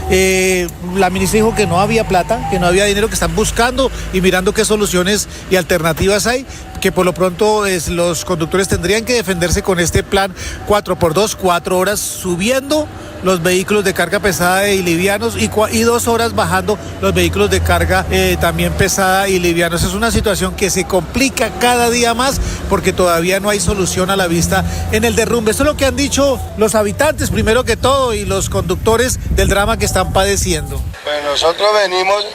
S21: La ministra dijo que no había plata, que no había dinero, que están buscando y mirando qué soluciones y alternativas hay, que por lo pronto los conductores tendrían que defenderse con este plan 4x2, 4 horas subiendo los vehículos de carga pesada y livianos y 2 horas bajando los vehículos de carga también pesada y livianos. Es una situación que se complica cada día más porque todavía no hay solución a la vista en el derrumbe. Eso es lo que han dicho los habitantes primero que todo y los conductores del drama que están padeciendo.
S3: Pues nosotros venimos,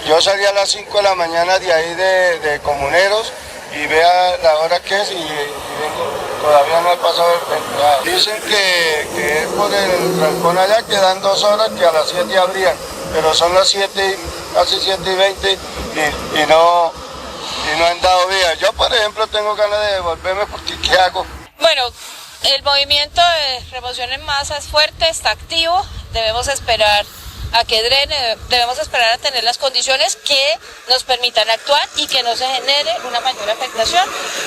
S3: yo salí a las 5 de la mañana de ahí de Comuneros y vea la hora que es y vengo, todavía no he pasado el temporada. Dicen que es por el trancón allá, que dan 2 horas, que a las 7 abrían, pero son las 7, casi 7:20 y no han dado vía. Yo, por ejemplo, tengo ganas de devolverme porque ¿qué hago?
S4: Bueno, el movimiento de remoción en masa es fuerte, está activo, debemos esperar a que drene, debemos esperar a tener las condiciones que nos permitan actuar y que no se genere una mayor afectación.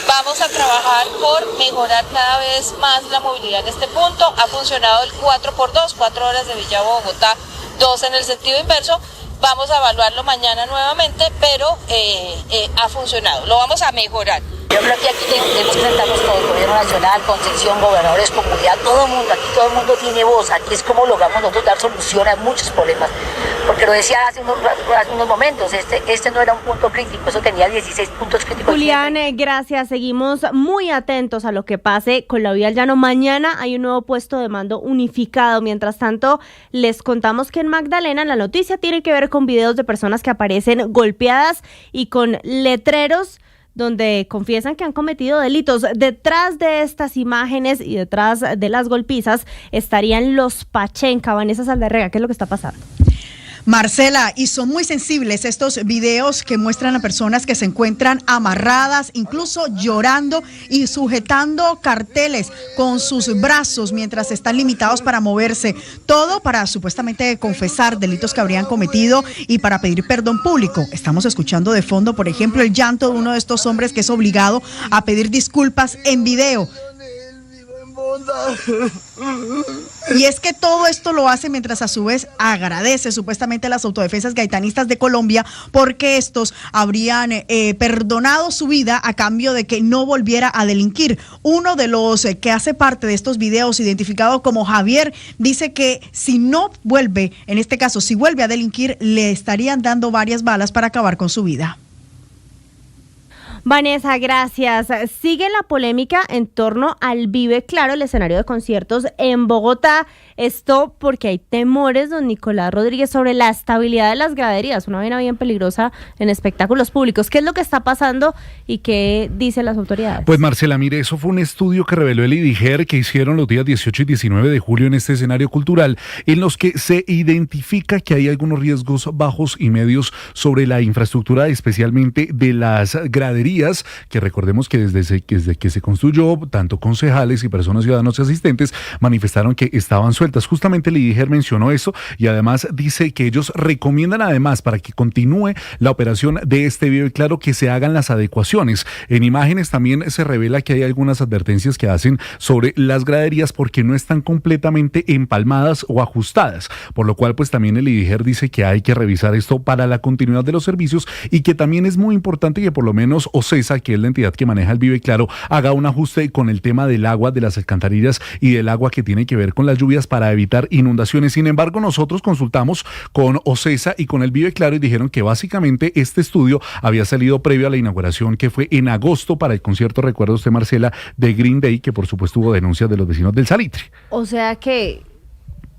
S4: Vamos a trabajar por mejorar cada vez más la movilidad en este punto. Ha funcionado el 4x2, 4 horas de Villa Bogotá, 2 en el sentido inverso. Vamos a evaluarlo mañana nuevamente, pero ha funcionado. Lo vamos a mejorar.
S5: Yo creo que aquí tenemos que sentarnos todo, el gobierno nacional, concesión, gobernadores, comunidad, todo el mundo, aquí todo el mundo tiene voz, aquí es como logramos nosotros dar solución a muchos problemas, porque lo decía hace unos momentos, este no era un punto crítico, eso tenía 16 puntos críticos.
S11: Julián, gracias, seguimos muy atentos a lo que pase con la vía al llano. Mañana hay un nuevo puesto de mando unificado, mientras tanto les contamos que en Magdalena la noticia tiene que ver con videos de personas que aparecen golpeadas y con letreros donde confiesan que han cometido delitos. Detrás de estas imágenes y detrás de las golpizas estarían los Pachenca. Vanessa Saldarrega, ¿qué es lo que está pasando?
S22: Marcela, y son muy sensibles estos videos que muestran a personas que se encuentran amarradas, incluso llorando y sujetando carteles con sus brazos mientras están limitados para moverse, todo para supuestamente confesar delitos que habrían cometido y para pedir perdón público. Estamos escuchando de fondo, por ejemplo, el llanto de uno de estos hombres que es obligado a pedir disculpas en video. Y es que todo esto lo hace mientras a su vez agradece supuestamente a las autodefensas gaitanistas de Colombia porque estos habrían perdonado su vida a cambio de que no volviera a delinquir. Uno de los que hace parte de estos videos, identificado como Javier, dice que si no vuelve, en este caso, si vuelve a delinquir, le estarían dando varias balas para acabar con su vida.
S11: Vanessa, gracias. Sigue la polémica en torno al Vive Claro, el escenario de conciertos en Bogotá. Esto porque hay temores, don Nicolás Rodríguez, sobre la estabilidad de las graderías, una vaina bien peligrosa en espectáculos públicos. ¿Qué es lo que está pasando y qué dicen las autoridades?
S23: Pues Marcela, mire, eso fue un estudio que reveló el IDIGER que hicieron los días 18 y 19 de julio en este escenario cultural, en los que se identifica que hay algunos riesgos bajos y medios sobre la infraestructura, especialmente de las graderías, que recordemos que desde que se construyó, tanto concejales y personas, ciudadanos y asistentes manifestaron que estaban sueltas. Justamente el IDIGER mencionó eso y además dice que ellos recomiendan además para que continúe la operación de este Vive Claro que se hagan las adecuaciones. En imágenes también se revela que hay algunas advertencias que hacen sobre las graderías porque no están completamente empalmadas o ajustadas, por lo cual pues también el IDIGER dice que hay que revisar esto para la continuidad de los servicios y que también es muy importante que por lo menos OCESA, que es la entidad que maneja el Vive Claro, haga un ajuste con el tema del agua, de las alcantarillas y del agua que tiene que ver con las lluvias para evitar inundaciones. Sin embargo, nosotros consultamos con OCESA y con el Vive Claro y dijeron que básicamente este estudio había salido previo a la inauguración que fue en agosto para el concierto, recuerda usted, Marcela, de Green Day, que por supuesto hubo denuncias de los vecinos del Salitre.
S11: O sea que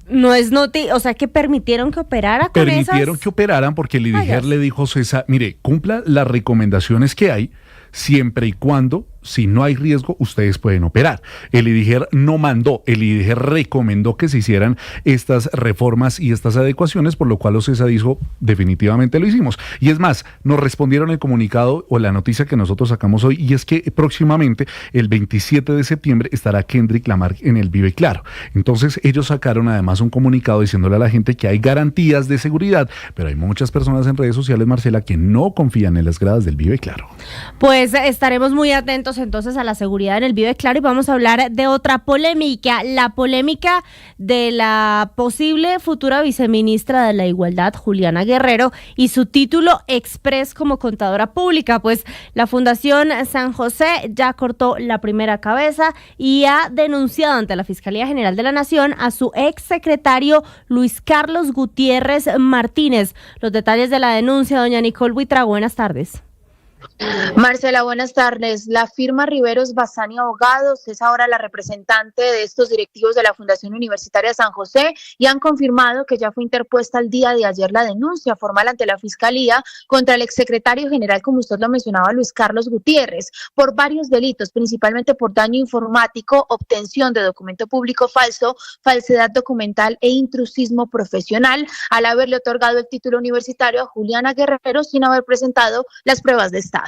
S11: no es o sea que permitieron que operara con
S23: Permitieron que operaran porque el IDIGER le dijo a OCESA, mire, cumpla las recomendaciones que hay, siempre y cuando, si no hay riesgo, ustedes pueden operar. El IDIGER no mandó, el IDIGER recomendó que se hicieran estas reformas y estas adecuaciones, por lo cual OCESA dijo, definitivamente lo hicimos. Y es más, nos respondieron el comunicado o la noticia que nosotros sacamos hoy, y es que próximamente, el 27 de septiembre, estará Kendrick Lamar en el Vive Claro. Entonces, ellos sacaron además un comunicado diciéndole a la gente que hay garantías de seguridad, pero hay muchas personas en redes sociales, Marcela, que no confían en las gradas del Vive Claro.
S11: Pues estaremos muy atentos atentos entonces a la seguridad en el Vive Claro, y vamos a hablar de otra polémica, la polémica de la posible futura viceministra de la Igualdad, Juliana Guerrero, y su título express como contadora pública. Pues la Fundación San José ya cortó la primera cabeza y ha denunciado ante la Fiscalía General de la Nación a su exsecretario Luis Carlos Gutiérrez Martínez. Los detalles de la denuncia, doña Nicole Buitrago, buenas tardes.
S6: Marcela, buenas tardes. La firma Riveros Bassani Abogados es ahora la representante de estos directivos de la Fundación Universitaria San José y han confirmado que ya fue interpuesta el día de ayer la denuncia formal ante la Fiscalía contra el exsecretario general, como usted lo mencionaba, Luis Carlos Gutiérrez, por varios delitos, principalmente por daño informático, obtención de documento público falso, falsedad documental e intrusismo profesional, al haberle otorgado el título universitario a Juliana Guerrero sin haber presentado las pruebas de Estado.